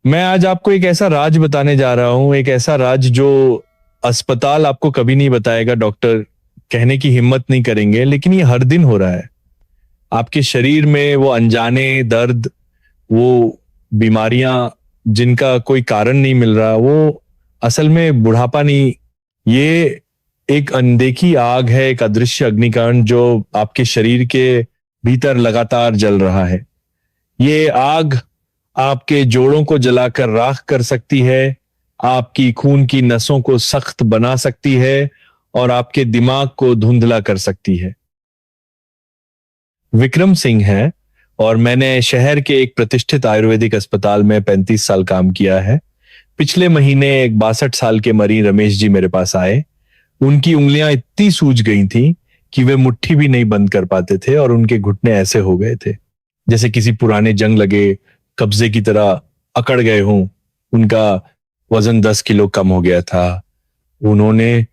मैं आज आपको एक ऐसा राज बताने जा रहा हूं, एक ऐसा राज जो अस्पताल आपको कभी नहीं बताएगा, डॉक्टर कहने की हिम्मत नहीं करेंगे, लेकिन ये हर दिन हो रहा है। आपके शरीर में वो अनजाने दर्द, वो बीमारियां जिनका कोई कारण नहीं मिल रहा, वो असल में बुढ़ापा नहीं, ये एक अनदेखी आग है, एक अदृश्य अग्निकांड जो आपके शरीर के भीतर लगातार जल रहा है। ये आग आपके जोड़ों को जलाकर राख कर सकती है, आपकी खून की नसों को सख्त बना सकती है और आपके दिमाग को धुंधला कर सकती है। विक्रम सिंह है और मैंने शहर के एक प्रतिष्ठित आयुर्वेदिक अस्पताल में 35 साल काम किया है। पिछले महीने एक 62 साल के मरीज रमेश जी मेरे पास आए। उनकी उंगलियां इतनी सूज गई थी कि वे मुट्ठी भी नहीं बंद कर पाते थे और उनके घुटने ऐसे हो गए थे जैसे किसी पुराने जंग लगे कब्जे की तरह अकड़ गए हों। उनका वजन 10 किलो कम हो गया था। उन्होंने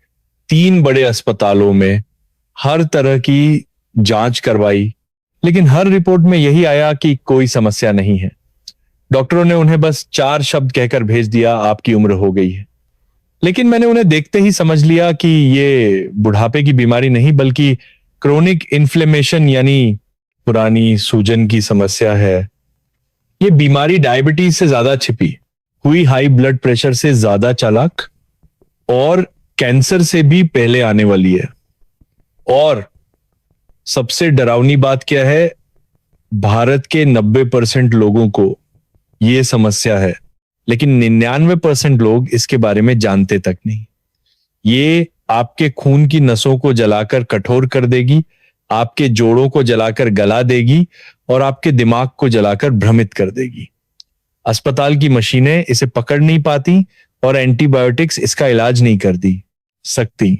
3 बड़े अस्पतालों में हर तरह की जांच करवाई, लेकिन हर रिपोर्ट में यही आया कि कोई समस्या नहीं है। डॉक्टरों ने उन्हें बस 4 शब्द कहकर भेज दिया, आपकी उम्र हो गई है। लेकिन मैंने उन्हें देखते ही समझ लिया कि ये बुढ़ापे की बीमारी नहीं बल्कि क्रोनिक इन्फ्लेमेशन यानी पुरानी सूजन की समस्या है। ये बीमारी डायबिटीज से ज्यादा छिपी हुई, हाई ब्लड प्रेशर से ज्यादा चालाक और कैंसर से भी पहले आने वाली है। और सबसे डरावनी बात क्या है, भारत के 90% लोगों को यह समस्या है, लेकिन 99% लोग इसके बारे में जानते तक नहीं। ये आपके खून की नसों को जलाकर कठोर कर देगी, आपके जोड़ों को जलाकर गला देगी और आपके दिमाग को जलाकर भ्रमित कर देगी। अस्पताल की मशीनें इसे पकड़ नहीं पाती और एंटीबायोटिक्स इसका इलाज नहीं कर दी सकती।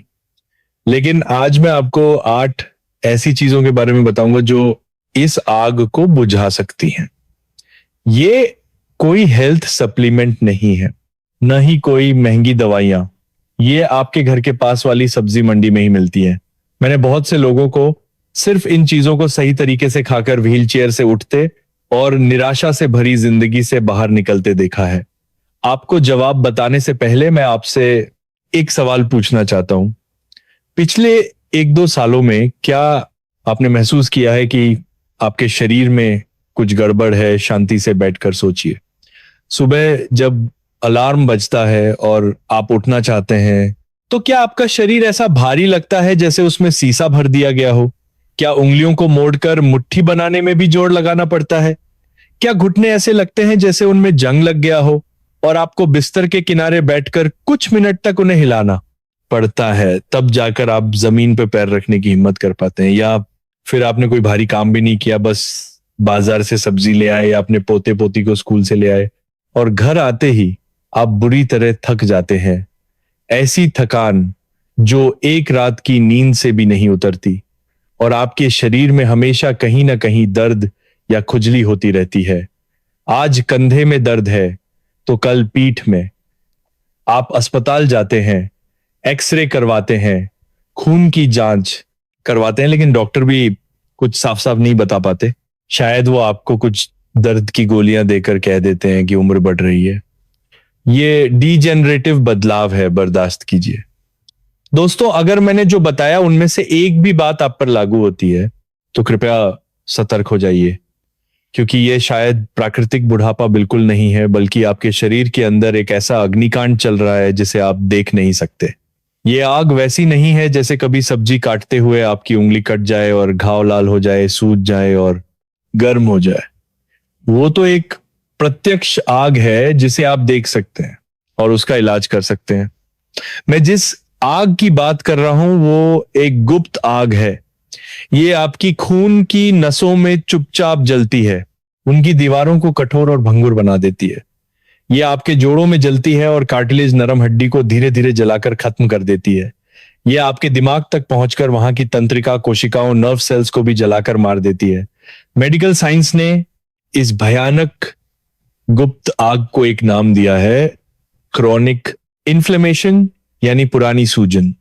लेकिन आज मैं आपको 8 ऐसी चीजों के बारे में बताऊंगा जो इस आग को बुझा सकती हैं। ये कोई हेल्थ सप्लीमेंट नहीं है, न ही कोई महंगी दवाइयां। ये आपके घर के पास वाली सब्जी मंडी में ही मिलती है। मैंने बहुत से लोगों को सिर्फ इन चीजों को सही तरीके से खाकर व्हील चेयर से उठते और निराशा से भरी जिंदगी से बाहर निकलते देखा है। आपको जवाब बताने से पहले मैं आपसे एक सवाल पूछना चाहता हूं। पिछले 1-2 सालों में क्या आपने महसूस किया है कि आपके शरीर में कुछ गड़बड़ है? शांति से बैठकर सोचिए। सुबह जब अलार्म बजता है और आप उठना चाहते हैं तो क्या आपका शरीर ऐसा भारी लगता है जैसे उसमें शीशा भर दिया गया हो? क्या उंगलियों को मोड़कर मुट्ठी बनाने में भी जोर लगाना पड़ता है? क्या घुटने ऐसे लगते हैं जैसे उनमें जंग लग गया हो और आपको बिस्तर के किनारे बैठकर कुछ मिनट तक उन्हें हिलाना पड़ता है, तब जाकर आप जमीन पर पैर रखने की हिम्मत कर पाते हैं? या फिर आपने कोई भारी काम भी नहीं किया, बस बाजार से सब्जी ले आए या अपने पोते पोती को स्कूल से ले आए और घर आते ही आप बुरी तरह थक जाते हैं। ऐसी थकान जो एक रात की नींद से भी नहीं उतरती और आपके शरीर में हमेशा कहीं ना कहीं दर्द या खुजली होती रहती है। आज कंधे में दर्द है तो कल पीठ में। आप अस्पताल जाते हैं, एक्सरे करवाते हैं, खून की जांच करवाते हैं, लेकिन डॉक्टर भी कुछ साफ साफ नहीं बता पाते। शायद वो आपको कुछ दर्द की गोलियां देकर कह देते हैं कि उम्र बढ़ रही है। ये डीजेनरेटिव बदलाव है, बर्दाश्त कीजिए। दोस्तों, अगर मैंने जो बताया उनमें से एक भी बात आप पर लागू होती है तो कृपया सतर्क हो जाइए, क्योंकि ये शायद प्राकृतिक बुढ़ापा बिल्कुल नहीं है, बल्कि आपके शरीर के अंदर एक ऐसा अग्निकांड चल रहा है जिसे आप देख नहीं सकते। ये आग वैसी नहीं है जैसे कभी सब्जी काटते हुए आपकी उंगली कट जाए और घाव लाल हो जाए, सूज जाए और गर्म हो जाए। वो तो एक प्रत्यक्ष आग है जिसे आप देख सकते हैं और उसका इलाज कर सकते हैं। मैं जिस आग की बात कर रहा हूं वो एक गुप्त आग है। ये आपकी खून की नसों में चुपचाप जलती है, उनकी दीवारों को कठोर और भंगुर बना देती है। ये आपके जोड़ों में जलती है और कार्टिलेज, नरम हड्डी को धीरे धीरे जलाकर खत्म कर देती है। यह आपके दिमाग तक पहुंचकर वहां की तंत्रिका, कोशिकाओं, नर्व सेल्स को भी जलाकर मार देती है। मेडिकल साइंस ने इस भयानक गुप्त आग को एक नाम दिया है, क्रोनिक इन्फ्लेमेशन यानी पुरानी सूजन।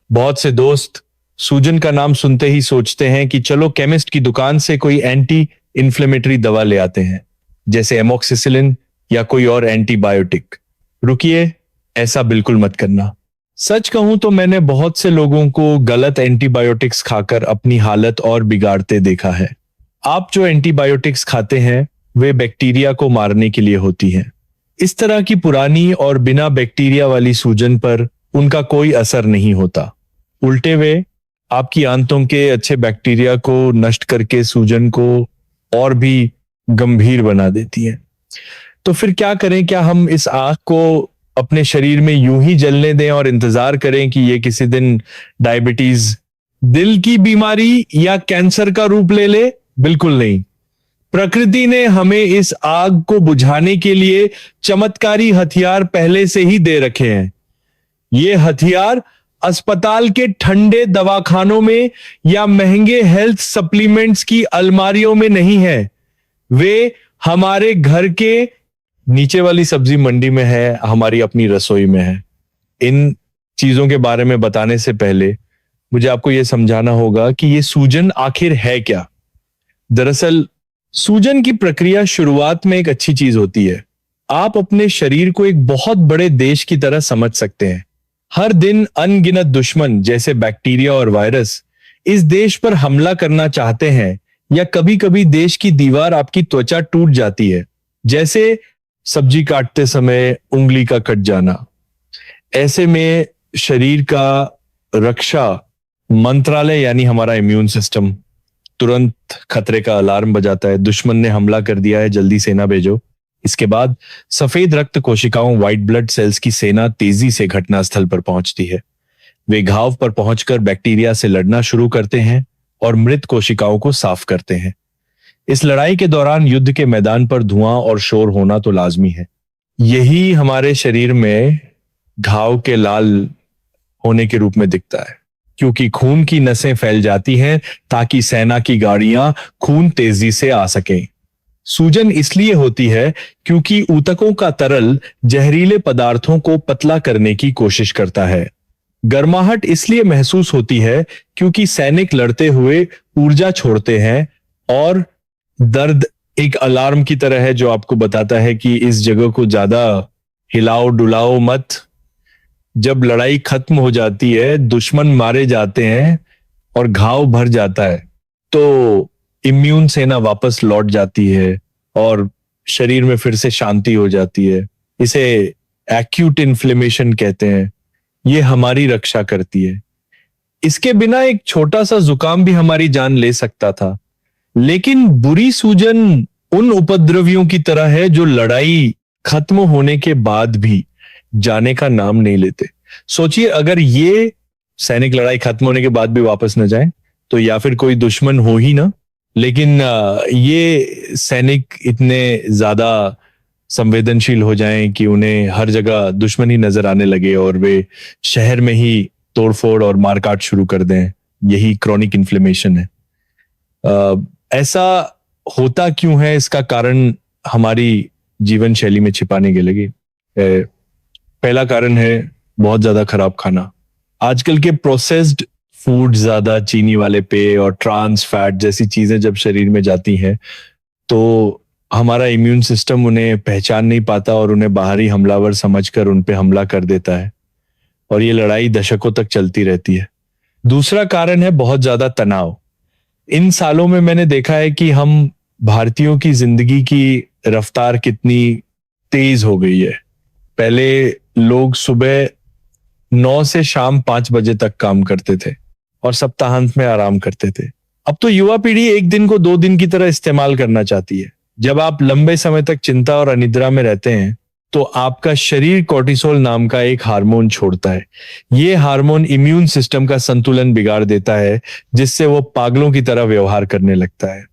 बहुत से दोस्त सूजन का नाम सुनते ही सोचते हैं कि चलो केमिस्ट की दुकान से कोई एंटी इन्फ्लेमेटरी दवा ले आते हैं, जैसे एमोक्सिसिलिन या कोई और एंटीबायोटिक। रुकिए, ऐसा बिल्कुल मत करना। सच कहूं तो मैंने बहुत से लोगों को गलत एंटीबायोटिक्स खाकर अपनी हालत और बिगाड़ते देखा है। आप जो एंटीबायोटिक्स खाते हैं वे बैक्टीरिया को मारने के लिए होती हैं। इस तरह की पुरानी और बिना बैक्टीरिया वाली सूजन पर उनका कोई असर नहीं होता। उल्टे वे आपकी आंतों के अच्छे बैक्टीरिया को नष्ट करके सूजन को और भी गंभीर बना देती है। तो फिर क्या करें? क्या हम इस आग को अपने शरीर में यूं ही जलने दें और इंतजार करें कि ये किसी दिन डायबिटीज, दिल की बीमारी या कैंसर का रूप ले ले? बिल्कुल नहीं। प्रकृति ने हमें इस आग को बुझाने के लिए चमत्कारी हथियार पहले से ही दे रखे हैं। ये हथियार अस्पताल के ठंडे दवाखानों में या महंगे हेल्थ सप्लीमेंट्स की अलमारियों में नहीं है, वे हमारे घर के नीचे वाली सब्जी मंडी में है, हमारी अपनी रसोई में है। इन चीजों के बारे में बताने से पहले मुझे आपको यह समझाना होगा कि यह सूजन आखिर है क्या। दरअसल सूजन की प्रक्रिया शुरुआत में एक अच्छी चीज होती है। आप अपने शरीर को एक बहुत बड़े देश की तरह समझ सकते हैं। हर दिन अनगिनत दुश्मन जैसे बैक्टीरिया और वायरस इस देश पर हमला करना चाहते हैं, या कभी कभी देश की दीवार आपकी त्वचा टूट जाती है, जैसे सब्जी काटते समय उंगली का कट जाना। ऐसे में शरीर का रक्षा मंत्रालय यानी हमारा इम्यून सिस्टम तुरंत खतरे का अलार्म बजाता है। दुश्मन ने हमला कर दिया है, जल्दी सेना भेजो। इसके बाद सफेद रक्त कोशिकाओं व्हाइट ब्लड सेल्स की सेना तेजी से घटनास्थल पर पहुंचती है। वे घाव पर पहुंचकर बैक्टीरिया से लड़ना शुरू करते हैं और मृत कोशिकाओं को साफ करते हैं। इस लड़ाई के दौरान युद्ध के मैदान पर धुआं और शोर होना तो लाजमी है। यही हमारे शरीर में घाव के लाल होने के रूप में दिखता है, क्योंकि खून की नसें फैल जाती हैं ताकि सेना की गाड़ियां खून तेजी से आ सकें। सूजन इसलिए होती है क्योंकि ऊतकों का तरल जहरीले पदार्थों को पतला करने की कोशिश करता है। गर्माहट इसलिए महसूस होती है क्योंकि सैनिक लड़ते हुए ऊर्जा छोड़ते हैं, और दर्द एक अलार्म की तरह है जो आपको बताता है कि इस जगह को ज्यादा हिलाओ डुलाओ मत। जब लड़ाई खत्म हो जाती है, दुश्मन मारे जाते हैं और घाव भर जाता है, तो इम्यून सेना वापस लौट जाती है और शरीर में फिर से शांति हो जाती है। इसे एक्यूट इन्फ्लेमेशन कहते हैं। ये हमारी रक्षा करती है। इसके बिना एक छोटा सा जुकाम भी हमारी जान ले सकता था। लेकिन बुरी सूजन उन उपद्रवियों की तरह है जो लड़ाई खत्म होने के बाद भी जाने का नाम नहीं लेते। सोचिए, अगर ये सैनिक लड़ाई खत्म होने के बाद भी वापस न जाए तो या फिर कोई दुश्मन हो ही ना। लेकिन ये सैनिक इतने ज्यादा संवेदनशील हो जाएं कि उन्हें हर जगह दुश्मन ही नजर आने लगे और वे शहर में ही तोड़फोड़ और मारकाट शुरू कर दें। यही क्रॉनिक इन्फ्लेमेशन है। ऐसा होता क्यों है? इसका कारण हमारी जीवन शैली में छिपाने के लगे। पहला कारण है बहुत ज्यादा खराब खाना। आजकल के प्रोसेस्ड फूड, ज्यादा चीनी वाले पेय और ट्रांस फैट जैसी चीजें जब शरीर में जाती हैं तो हमारा इम्यून सिस्टम उन्हें पहचान नहीं पाता और उन्हें बाहरी हमलावर समझकर उन पे हमला कर देता है, और ये लड़ाई दशकों तक चलती रहती है। दूसरा कारण है बहुत ज्यादा तनाव। इन सालों में मैंने देखा है कि हम भारतीयों की जिंदगी की रफ्तार कितनी तेज हो गई है। पहले लोग सुबह 9 से शाम 5 बजे तक काम करते थे और सप्ताहांत में आराम करते थे। अब तो युवा पीढ़ी एक दिन को 2 दिन की तरह इस्तेमाल करना चाहती है। जब आप लंबे समय तक चिंता और अनिद्रा में रहते हैं तो आपका शरीर कोर्टिसोल नाम का एक हार्मोन छोड़ता है। ये हार्मोन इम्यून सिस्टम का संतुलन बिगाड़ देता है, जिससे वो पागलों की तरह व्यवहार करने लगता है।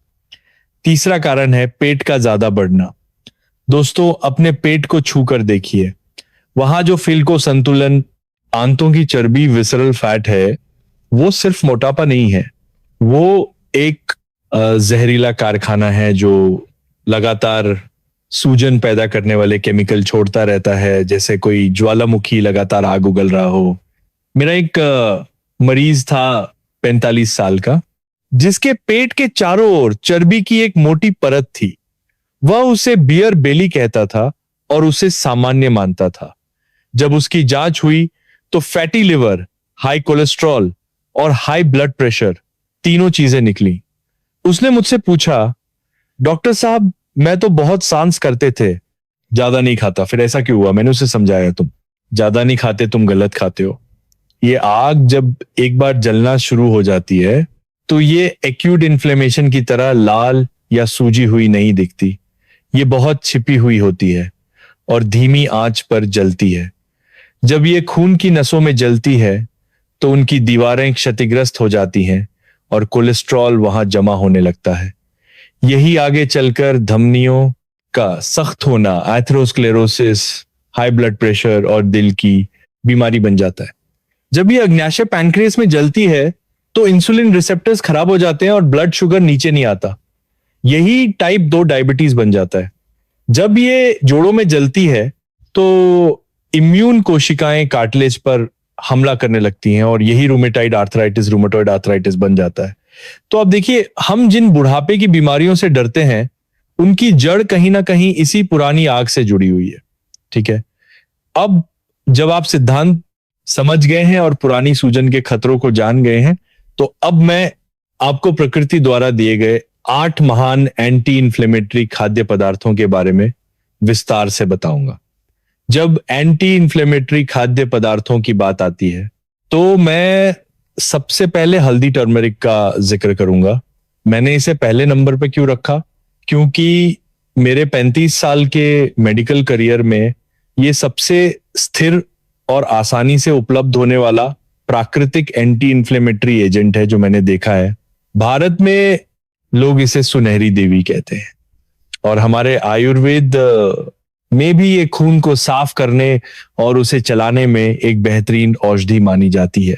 तीसरा कारण है पेट का ज्यादा बढ़ना। दोस्तों, अपने पेट को छू कर देखिए। वहां जो फिल्को संतुलन, आंतों की चर्बी, विसरल फैट है, वो सिर्फ मोटापा नहीं है। वो एक जहरीला कारखाना है जो लगातार सूजन पैदा करने वाले केमिकल छोड़ता रहता है, जैसे कोई ज्वालामुखी लगातार आग उगल रहा हो। मेरा एक मरीज था 45 साल का, जिसके पेट के चारों ओर चर्बी की एक मोटी परत थी। वह उसे बियर बेली कहता था और उसे सामान्य मानता था। जब उसकी जांच हुई तो फैटी लिवर, हाई कोलेस्ट्रॉल और हाई ब्लड प्रेशर तीनों चीजें निकली। उसने मुझसे पूछा, डॉक्टर साहब मैं तो बहुत सांस करते थे, ज्यादा नहीं खाता, फिर ऐसा क्यों हुआ? मैंने उसे समझाया, तुम ज्यादा नहीं खाते, तुम गलत खाते हो। ये आग जब एक बार जलना शुरू हो जाती है तो ये एक्यूट इन्फ्लेमेशन की तरह लाल या सूजी हुई नहीं दिखती। ये बहुत छिपी हुई होती है और धीमी आंच पर जलती है। जब ये खून की नसों में जलती है तो उनकी दीवारें क्षतिग्रस्त हो जाती हैं और कोलेस्ट्रॉल वहां जमा होने लगता है। यही आगे चलकर धमनियों का सख्त होना, एथेरोस्क्लेरोसिस, हाई ब्लड प्रेशर और दिल की बीमारी बन जाता है। जब ये अग्न्याशय पैनक्रियास में जलती है तो इंसुलिन रिसेप्टर्स खराब हो जाते हैं और ब्लड शुगर नीचे नहीं आता। यही टाइप 2 डायबिटीज बन जाता है। जब ये जोड़ों में जलती है तो इम्यून कोशिकाएं कार्टिलेज पर हमला करने लगती हैं और यही रूमेटाइड आर्थराइटिस, रूमेटॉइड आर्थराइटिस बन जाता है। तो अब देखिए, हम जिन बुढ़ापे की बीमारियों से डरते हैं उनकी जड़ कहीं ना कहीं इसी पुरानी आग से जुड़ी हुई है। ठीक है, अब जब आप सिद्धांत समझ गए हैं और पुरानी सूजन के खतरों को जान गए हैं तो अब मैं आपको प्रकृति द्वारा दिए गए 8 महान एंटी इन्फ्लेमेटरी खाद्य पदार्थों के बारे में विस्तार से बताऊंगा। जब एंटी इन्फ्लेमेटरी खाद्य पदार्थों की बात आती है तो मैं सबसे पहले हल्दी टर्मरिक का जिक्र करूंगा। मैंने इसे पहले नंबर पे क्यों रखा? क्योंकि मेरे 35 साल के मेडिकल करियर में ये सबसे स्थिर और आसानी से उपलब्ध होने वाला प्राकृतिक एंटी इन्फ्लेमेटरी एजेंट है जो मैंने देखा है। भारत में लोग इसे सुनहरी देवी कहते हैं और हमारे आयुर्वेद में भी ये खून को साफ करने और उसे चलाने में एक बेहतरीन औषधि मानी जाती है।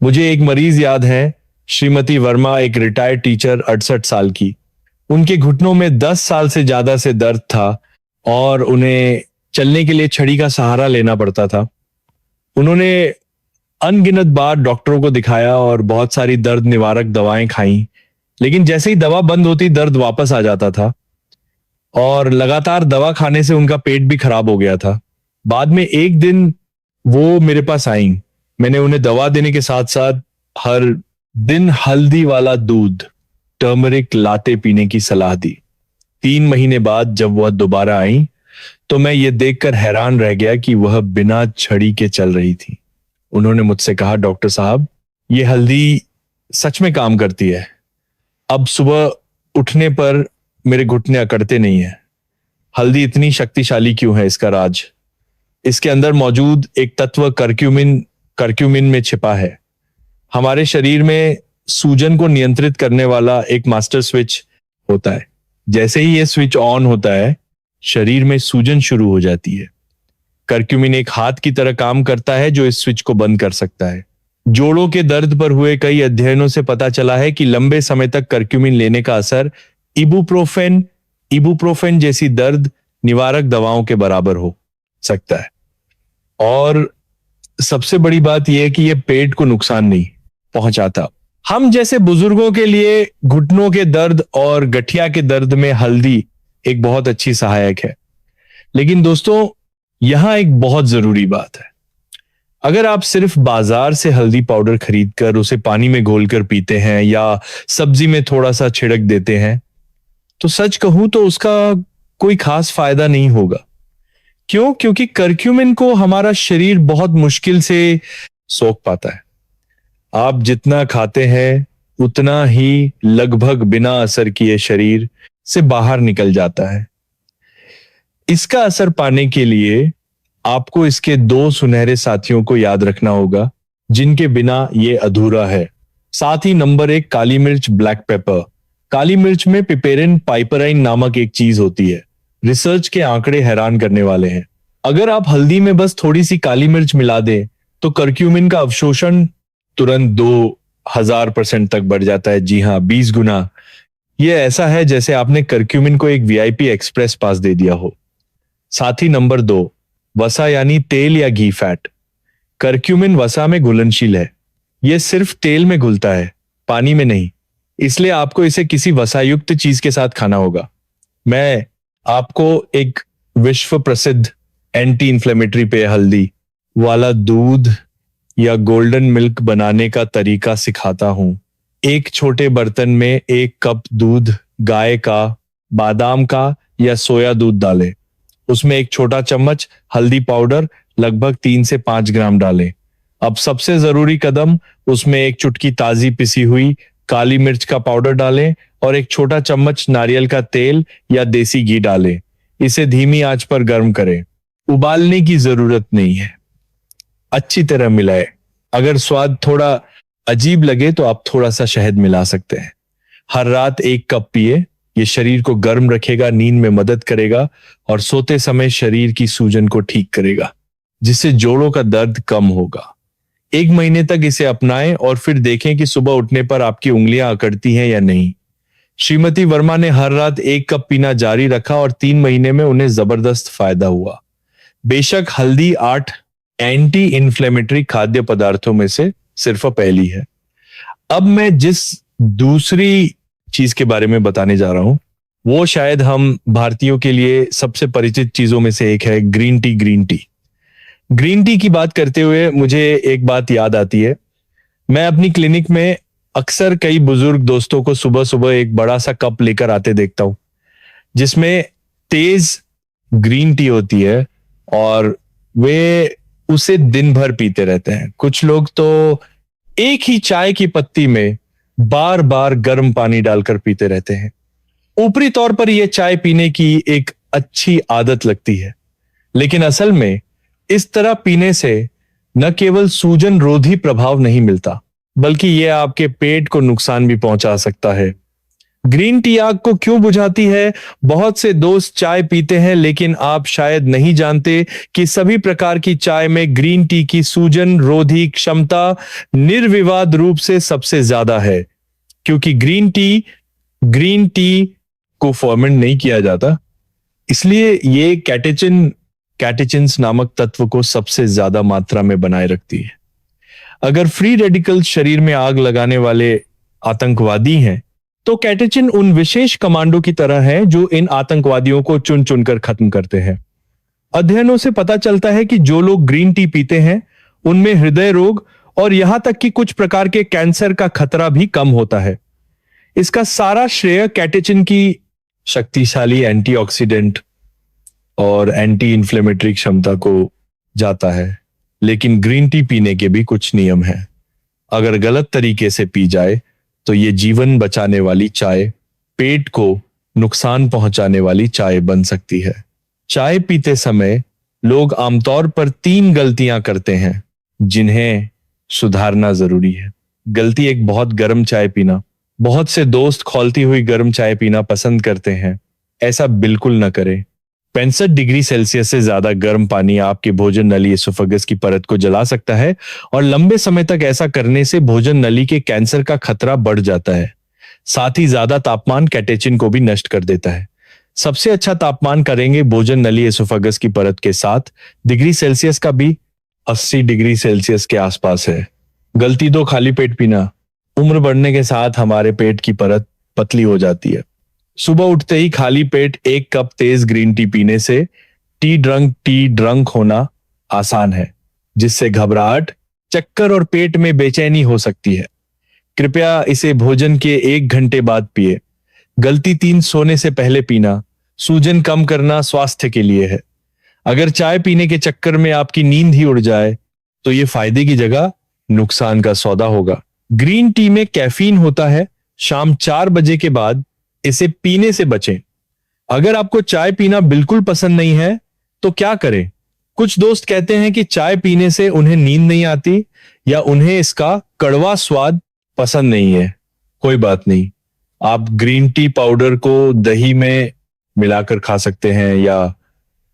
मुझे एक मरीज याद है, श्रीमती वर्मा, एक रिटायर्ड टीचर, 68 साल की। उनके घुटनों में 10 साल से ज्यादा से दर्द था और उन्हें चलने के लिए छड़ी का सहारा लेना पड़ता था। उन्होंने अनगिनत बार डॉक्टरों को दिखाया और बहुत सारी दर्द निवारक दवाएं खाई, लेकिन जैसे ही दवा बंद होती दर्द वापस आ जाता था और लगातार दवा खाने से उनका पेट भी खराब हो गया था। बाद में एक दिन वो मेरे पास आई। मैंने उन्हें दवा देने के साथ साथ हर दिन हल्दी वाला दूध, टर्मरिक लाते पीने की सलाह दी। 3 महीने बाद जब वह दोबारा आई तो मैं ये देखकर हैरान रह गया कि वह बिना छड़ी के चल रही थी। उन्होंने मुझसे कहा, डॉक्टर साहब ये हल्दी सच में काम करती है। अब सुबह उठने पर मेरे घुटने अकड़ते नहीं है। हल्दी इतनी शक्तिशाली क्यों है? इसका राज इसके अंदर मौजूद एक तत्व करक्यूमिन में छिपा है। हमारे शरीर में सूजन को नियंत्रित करने वाला एक मास्टर स्विच होता है। जैसे ही यह स्विच ऑन होता है शरीर में सूजन शुरू हो जाती है। करक्यूमिन एक हाथ की तरह काम करता है जो इस स्विच को बंद कर सकता है। जोड़ों के दर्द पर हुए कई अध्ययनों से पता चला है कि लंबे समय तक करक्यूमिन लेने का असर इबुप्रोफेन जैसी दर्द निवारक दवाओं के बराबर हो सकता है। और सबसे बड़ी बात यह है कि यह पेट को नुकसान नहीं पहुंचाता। हम जैसे बुजुर्गों के लिए घुटनों के दर्द और गठिया के दर्द में हल्दी एक बहुत अच्छी सहायक है। लेकिन दोस्तों, यहां एक बहुत जरूरी बात है। अगर आप सिर्फ बाजार से हल्दी पाउडर खरीदकर उसे पानी में घोलकर पीते हैं या सब्जी में थोड़ा सा छिड़क देते हैं तो सच कहूं तो उसका कोई खास फायदा नहीं होगा। क्यों? क्योंकि करक्यूमिन को हमारा शरीर बहुत मुश्किल से सोख पाता है। आप जितना खाते हैं उतना ही लगभग बिना असर किए शरीर से बाहर निकल जाता है। इसका असर पाने के लिए आपको इसके 2 सुनहरे साथियों को याद रखना होगा जिनके बिना यह अधूरा है। साथ ही नंबर 1, काली मिर्च, ब्लैक पेपर। काली मिर्च में पिपेरिन पाइपराइन नामक एक चीज होती है। रिसर्च के आंकड़े हैरान करने वाले हैं। अगर आप हल्दी में बस थोड़ी सी काली मिर्च मिला दें तो करक्यूमिन का अवशोषण तुरंत 2000% तक बढ़ जाता है। जी हां, 20 गुना। यह ऐसा है जैसे आपने करक्यूमिन को एक वीआईपी एक्सप्रेस पास दे दिया हो। साथ ही नंबर 2, वसा यानी तेल या घी फैट। करक्यूमिन वसा में घुलनशील है। यह सिर्फ तेल में घुलता है, पानी में नहीं। इसलिए आपको इसे किसी वसायुक्त चीज के साथ खाना होगा। मैं आपको एक विश्व प्रसिद्ध एंटी इन्फ्लेमेटरी पेय हल्दी वाला दूध या गोल्डन मिल्क बनाने का तरीका सिखाता हूं। एक छोटे बर्तन में 1 कप दूध गाय का, बादाम का या सोया दूध डालें। उसमें 1 छोटा चम्मच हल्दी पाउडर लगभग 3 से 5 ग्राम डालें। अब सबसे जरूरी कदम, उसमें 1 चुटकी ताजी पिसी हुई काली मिर्च का पाउडर डालें और 1 छोटा चम्मच नारियल का तेल या देसी घी डालें। इसे धीमी आंच पर गर्म करें। उबालने की जरूरत नहीं है। अच्छी तरह मिलाएं। अगर स्वाद थोड़ा अजीब लगे तो आप थोड़ा सा शहद मिला सकते हैं। हर रात 1 कप पिए। ये शरीर को गर्म रखेगा, नींद में मदद करेगा और सोते समय शरीर की सूजन को ठीक करेगा, जिससे जोड़ों का दर्द कम होगा। 1 महीने तक इसे अपनाएं और फिर देखें कि सुबह उठने पर आपकी उंगलियां अकड़ती हैं या नहीं। श्रीमती वर्मा ने हर रात 1 कप पीना जारी रखा और 3 महीने में उन्हें जबरदस्त फायदा हुआ। बेशक हल्दी 8 एंटी इन्फ्लेमेटरी खाद्य पदार्थों में से सिर्फ पहली है। अब मैं जिस दूसरी चीज के बारे में बताने जा रहा हूं, वो शायद हम भारतीयों के लिए सबसे परिचित चीजों में से एक है, ग्रीन टी। ग्रीन टी की बात करते हुए मुझे एक बात याद आती है। मैं अपनी क्लिनिक में अक्सर कई बुजुर्ग दोस्तों को सुबह सुबह एक बड़ा सा कप लेकर आते देखता हूं, जिसमें तेज ग्रीन टी होती है और वे उसे दिन भर पीते रहते हैं। कुछ लोग तो एक ही चाय की पत्ती में बार बार गर्म पानी डालकर पीते रहते हैं। ऊपरी तौर पर यह चाय पीने की एक अच्छी आदत लगती है, लेकिन असल में इस तरह पीने से न केवल सूजन रोधी प्रभाव नहीं मिलता, बल्कि यह आपके पेट को नुकसान भी पहुंचा सकता है। ग्रीन टी आग को क्यों बुझाती है? बहुत से दोस्त चाय पीते हैं, लेकिन आप शायद नहीं जानते कि सभी प्रकार की चाय में ग्रीन टी की सूजन रोधी क्षमता निर्विवाद रूप से सबसे ज्यादा है, क्योंकि ग्रीन टी को फर्मेंट नहीं किया जाता, इसलिए ये कैटेचिन्स नामक तत्व को सबसे ज्यादा मात्रा में बनाए रखती है। अगर फ्री रेडिकल्स शरीर में आग लगाने वाले आतंकवादी हैं, तो कैटेचिन उन विशेष कमांडो की तरह है जो इन आतंकवादियों को चुन चुनकर खत्म करते हैं। अध्ययनों से पता चलता है कि जो लोग ग्रीन टी पीते हैं, उनमें हृदय रोग और यहां तक कि कुछ प्रकार के कैंसर का खतरा भी कम होता है। इसका सारा श्रेय कैटेचिन की शक्तिशाली एंटीऑक्सीडेंट और एंटी इन्फ्लेमेटरी क्षमता को जाता है। लेकिन ग्रीन टी पीने के भी कुछ नियम हैं। अगर गलत तरीके से पी जाए तो ये जीवन बचाने वाली चाय पेट को नुकसान पहुंचाने वाली चाय बन सकती है। चाय पीते समय लोग आमतौर पर 3 गलतियां करते हैं, जिन्हें सुधारना जरूरी है। गलती 1, बहुत गर्म चाय पीना। बहुत से दोस्त खौलती हुई गर्म चाय पीना पसंद करते हैं। ऐसा बिल्कुल न करें। 65 डिग्री सेल्सियस से ज्यादा गर्म पानी आपके भोजन नली एसोफेगस की परत को जला सकता है और लंबे समय तक ऐसा करने से भोजन नली के कैंसर का खतरा बढ़ जाता है। साथ ही ज्यादा तापमान कैटेचिन को भी नष्ट कर देता है। सबसे अच्छा तापमान करेंगे भोजन नली एसोफेगस की परत के 7 डिग्री सेल्सियस का भी 80 डिग्री सेल्सियस के आसपास है। गलती 2, खाली पेट पीना। उम्र बढ़ने के साथ हमारे पेट की परत पतली हो जाती है। सुबह उठते ही खाली पेट 1 कप तेज ग्रीन टी पीने से टी ड्रंक होना आसान है, जिससे घबराहट, चक्कर और पेट में बेचैनी हो सकती है। कृपया इसे भोजन के 1 घंटे बाद पिए। गलती 3, सोने से पहले पीना। सूजन कम करना स्वास्थ्य के लिए है। अगर चाय पीने के चक्कर में आपकी नींद ही उड़ जाए तो यह फायदे की जगह नुकसान का सौदा होगा। ग्रीन टी में कैफीन होता है। शाम 4 बजे के बाद इसे पीने से बचें। अगर आपको चाय पीना बिल्कुल पसंद नहीं है तो क्या करें? कुछ दोस्त कहते हैं कि चाय पीने से उन्हें नींद नहीं आती या उन्हें इसका कड़वा स्वाद पसंद नहीं है। कोई बात नहीं, आप ग्रीन टी पाउडर को दही में मिलाकर खा सकते हैं या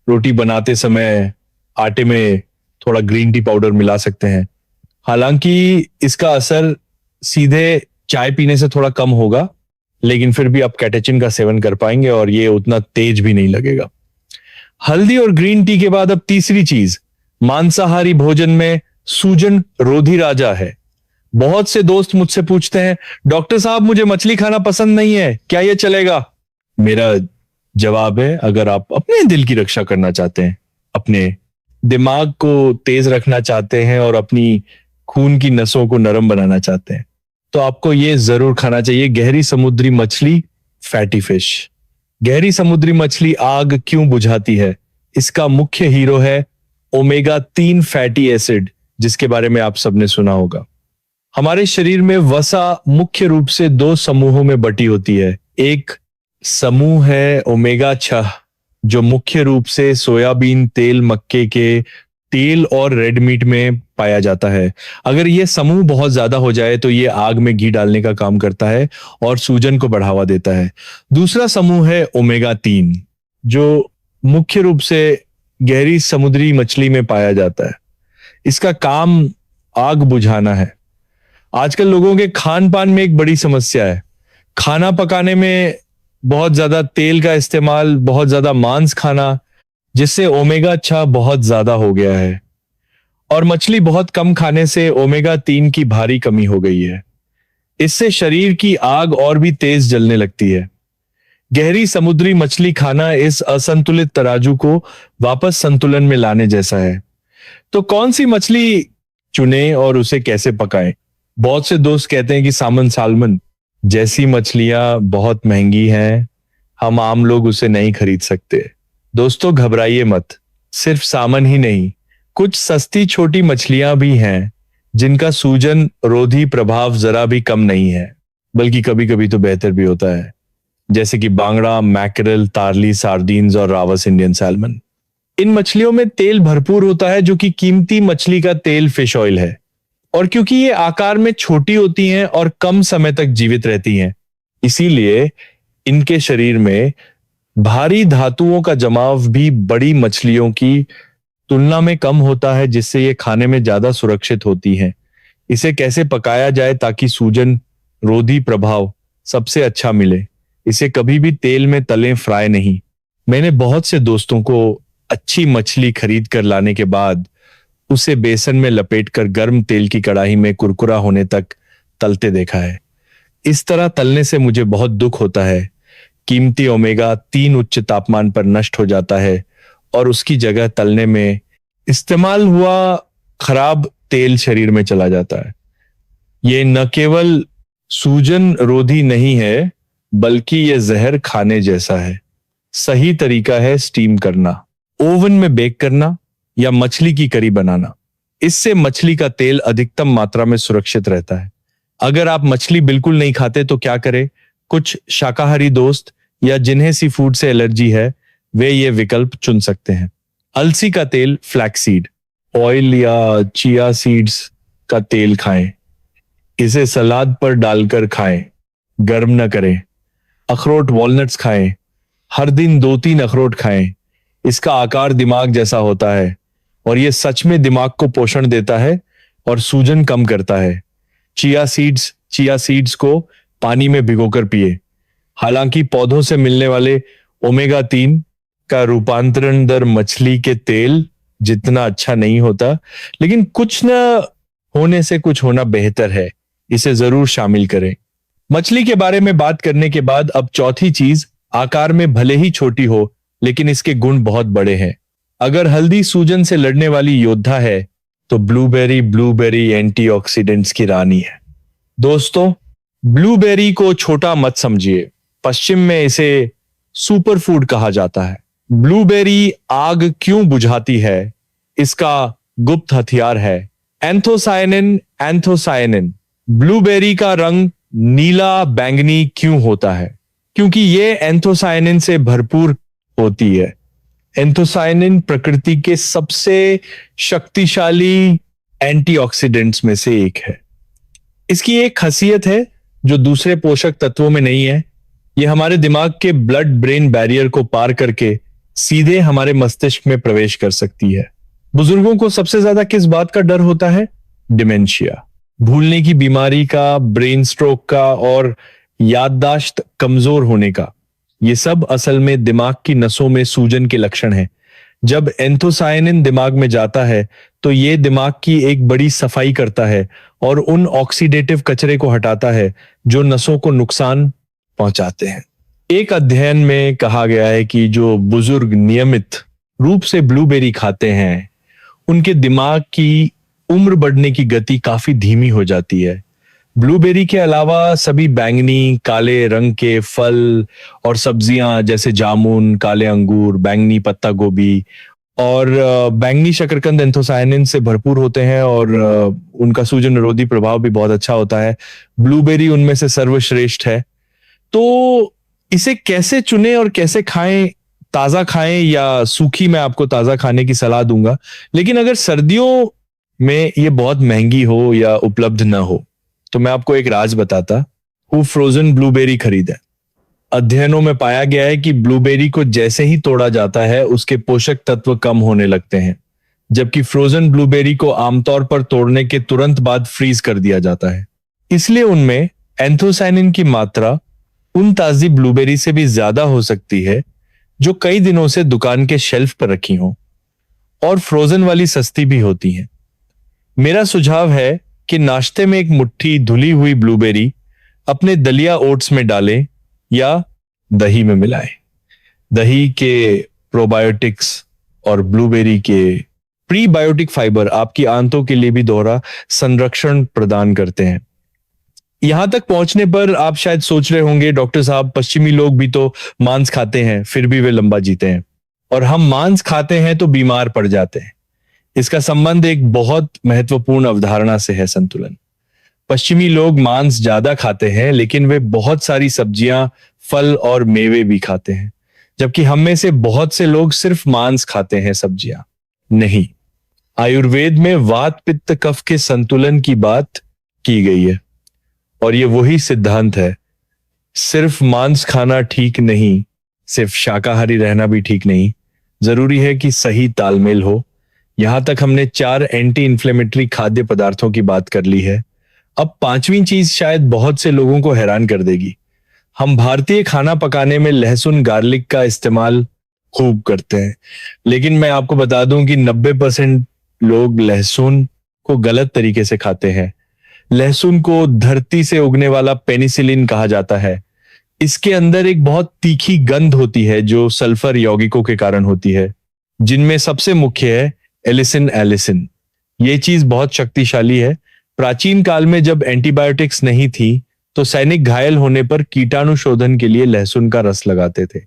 रोटी बनाते समय आटे में थोड़ा ग्रीन टी पाउडर मिला सकते हैं। हालांकि इसका असर सीधे चाय पीने से थोड़ा कम होगा, लेकिन फिर भी आप कैटेचिन का सेवन कर पाएंगे और ये उतना तेज भी नहीं लगेगा। हल्दी और ग्रीन टी के बाद अब तीसरी चीज, मांसाहारी भोजन में सूजन रोधी राजा है। बहुत से दोस्त मुझसे पूछते हैं, डॉक्टर साहब मुझे मछली खाना पसंद नहीं है, क्या ये चलेगा? मेरा जवाब है, अगर आप अपने दिल की रक्षा करना चाहते हैं, अपने दिमाग को तेज रखना चाहते हैं और अपनी खून की नसों को नरम बनाना चाहते हैं, तो आपको ये जरूर खाना चाहिए गहरी समुद्री मछली, फैटी फिश। गहरी समुद्री मछली आग क्यों बुझाती है? इसका मुख्य हीरो है ओमेगा 3 फैटी एसिड, जिसके बारे में आप सबने सुना होगा। हमारे शरीर में वसा मुख्य रूप से 2 समूहों में बटी होती है। एक समूह है ओमेगा 6, जो मुख्य रूप से सोयाबीन तेल, मक्के के तेल और रेड मीट में पाया जाता है। अगर यह समूह बहुत ज्यादा हो जाए तो यह आग में घी डालने का काम करता है और सूजन को बढ़ावा देता है। दूसरा समूह है ओमेगा 3, जो मुख्य रूप से गहरी समुद्री मछली में पाया जाता है। इसका काम आग बुझाना है। आजकल लोगों के खान पान में एक बड़ी समस्या है। खाना पकाने में बहुत ज्यादा तेल का इस्तेमाल, बहुत ज्यादा मांस खाना, जिससे ओमेगा 6 बहुत ज्यादा हो गया है। और मछली बहुत कम खाने से ओमेगा 3 की भारी कमी हो गई है। इससे शरीर की आग और भी तेज जलने लगती है। गहरी समुद्री मछली खाना इस असंतुलित तराजू को वापस संतुलन में लाने जैसा है। तो कौन सी मछली चुने और उसे कैसे पकाएं? बहुत से दोस्त कहते हैं कि सालमन जैसी मछलियां बहुत महंगी हैं, हम आम लोग उसे नहीं खरीद सकते। दोस्तों, घबराइए मत। सिर्फ सामन ही नहीं, कुछ सस्ती छोटी मछलियां भी हैं जिनका सूजन रोधी प्रभाव जरा भी कम नहीं है, बल्कि कभी कभी तो बेहतर भी होता है, जैसे कि बांगड़ा, मैकरेल, तारली, सार्डीन्स और रावस इंडियन सैल्मन। इन मछलियों में तेल भरपूर होता है, जो कि कीमती मछली का तेल, फिश ऑयल है। और क्योंकि ये आकार में छोटी होती हैं और कम समय तक जीवित रहती हैं, इसीलिए इनके शरीर में भारी धातुओं का जमाव भी बड़ी मछलियों की तुलना में कम होता है, जिससे ये खाने में ज्यादा सुरक्षित होती हैं। इसे कैसे पकाया जाए ताकि सूजन रोधी प्रभाव सबसे अच्छा मिले? इसे कभी भी तेल में तलें, फ्राई नहीं। मैंने बहुत से दोस्तों को अच्छी मछली खरीद कर लाने के बाद उसे बेसन में लपेटकर गर्म तेल की कड़ाही में कुरकुरा होने तक तलते देखा है। इस तरह तलने से मुझे बहुत दुख होता है। कीमती ओमेगा 3 उच्च तापमान पर नष्ट हो जाता है और उसकी जगह तलने में इस्तेमाल हुआ खराब तेल शरीर में चला जाता है। ये न केवल सूजन रोधी नहीं है, बल्कि यह जहर खाने जैसा है। सही तरीका है स्टीम करना, ओवन में बेक करना या मछली की करी बनाना। इससे मछली का तेल अधिकतम मात्रा में सुरक्षित रहता है। अगर आप मछली बिल्कुल नहीं खाते तो क्या करें? कुछ शाकाहारी दोस्त या जिन्हें सी फूड से एलर्जी है, वे ये विकल्प चुन सकते हैं। अलसी का तेल, फ्लैक्सीड ऑयल या चिया सीड्स का तेल खाएं। इसे सलाद पर डालकर खाएं, गर्म न करें। अखरोट, वॉलनट्स खाएं। हर दिन 2-3 अखरोट खाएं। इसका आकार दिमाग जैसा होता है और यह सच में दिमाग को पोषण देता है और सूजन कम करता है। चिया सीड्स को पानी में भिगोकर पिए। हालांकि पौधों से मिलने वाले ओमेगा 3 का रूपांतरण दर मछली के तेल जितना अच्छा नहीं होता, लेकिन कुछ न होने से कुछ होना बेहतर है। इसे जरूर शामिल करें। मछली के बारे में बात करने के बाद अब चौथी चीज, आकार में भले ही छोटी हो लेकिन इसके गुण बहुत बड़े हैं। अगर हल्दी सूजन से लड़ने वाली योद्धा है तो ब्लूबेरी एंटीऑक्सीडेंट्स की रानी है। दोस्तों, ब्लूबेरी को छोटा मत समझिए। पश्चिम में इसे सुपर फूड कहा जाता है। ब्लूबेरी आग क्यों बुझाती है? इसका गुप्त हथियार है एंथोसायनिन। ब्लूबेरी का रंग नीला बैंगनी क्यों होता है? क्योंकि यह एंथोसायनिन से भरपूर होती है। एंथोसायनिन प्रकृति के सबसे शक्तिशाली एंटीऑक्सीडेंट्स में से एक है। इसकी एक खासियत है जो दूसरे पोषक तत्वों में नहीं है। यह हमारे दिमाग के ब्लड ब्रेन बैरियर को पार करके सीधे हमारे मस्तिष्क में प्रवेश कर सकती है। बुजुर्गों को सबसे ज्यादा किस बात का डर होता है? डिमेंशिया, भूलने की बीमारी का, ब्रेन स्ट्रोक का और याददाश्त कमजोर होने का। ये सब असल में दिमाग की नसों में सूजन के लक्षण हैं। जब एंथोसायनिन दिमाग में जाता है तो ये दिमाग की एक बड़ी सफाई करता है और उन ऑक्सीडेटिव कचरे को हटाता है जो नसों को नुकसान पहुंचाते हैं। एक अध्ययन में कहा गया है कि जो बुजुर्ग नियमित रूप से ब्लूबेरी खाते हैं, उनके दिमाग की उम्र बढ़ने की गति काफी धीमी हो जाती है। ब्लूबेरी के अलावा सभी बैंगनी काले रंग के फल और सब्जियां जैसे जामुन, काले अंगूर, बैंगनी पत्ता गोभी और बैंगनी शकरकंद एंथोसायनिन से भरपूर होते हैं और उनका सूजन निरोधी प्रभाव भी बहुत अच्छा होता है। ब्लूबेरी उनमें से सर्वश्रेष्ठ है। तो इसे कैसे चुनें और कैसे खाएं, ताजा खाएं या सूखी, मैं आपको ताजा खाने की सलाह दूंगा। लेकिन अगर सर्दियों में ये बहुत महंगी हो या उपलब्ध ना हो तो मैं आपको एक राज बताता हूँ, फ्रोजन ब्लूबेरी खरीदें। अध्ययनों में पाया गया है कि ब्लूबेरी को जैसे ही तोड़ा जाता है उसके पोषक तत्व कम होने लगते हैं, जबकि फ्रोजन ब्लूबेरी को आमतौर पर तोड़ने के तुरंत बाद फ्रीज कर दिया जाता है। इसलिए उनमें एंथोसायनिन की मात्रा उन ताजी ब्लूबेरी से भी ज्यादा हो सकती है जो कई दिनों से दुकान के शेल्फ पर रखी हों, और फ्रोजन वाली सस्ती भी होती हैं। मेरा सुझाव है कि नाश्ते में एक मुट्ठी धुली हुई ब्लूबेरी अपने दलिया ओट्स में डालें या दही में मिलाएं। दही के प्रोबायोटिक्स और ब्लूबेरी के प्रीबायोटिक फाइबर आपकी आंतों के लिए भी दोहरा संरक्षण प्रदान करते हैं। यहां तक पहुंचने पर आप शायद सोच रहे होंगे, डॉक्टर साहब पश्चिमी लोग भी तो मांस खाते हैं फिर भी वे लंबा जीते हैं, और हम मांस खाते हैं तो बीमार पड़ जाते हैं। इसका संबंध एक बहुत महत्वपूर्ण अवधारणा से है, संतुलन। पश्चिमी लोग मांस ज्यादा खाते हैं लेकिन वे बहुत सारी सब्जियां, फल और मेवे भी खाते हैं, जबकि हम में से बहुत से लोग सिर्फ मांस खाते हैं, सब्जियां नहीं। आयुर्वेद में वात पित्त कफ के संतुलन की बात की गई है और ये वही सिद्धांत है। सिर्फ मांस खाना ठीक नहीं, सिर्फ शाकाहारी रहना भी ठीक नहीं, जरूरी है कि सही तालमेल हो। यहां तक हमने 4 एंटी इंफ्लेमेटरी खाद्य पदार्थों की बात कर ली है। अब 5वीं चीज शायद बहुत से लोगों को हैरान कर देगी। हम भारतीय खाना पकाने में लहसुन गार्लिक का इस्तेमाल खूब करते हैं, लेकिन मैं आपको बता दूं कि 90% लोग लहसुन को गलत तरीके से खाते हैं। लहसुन को धरती से उगने वाला पेनिसिलिन कहा जाता है। इसके अंदर एक बहुत तीखी गंध होती है जो सल्फर यौगिकों के कारण होती है, जिनमें सबसे मुख्य है एलिसिन एलिसिन। ये चीज बहुत शक्तिशाली है। प्राचीन काल में जब एंटीबायोटिक्स नहीं थी तो सैनिक घायल होने पर कीटाणु शोधन के लिए लहसुन का रस लगाते थे।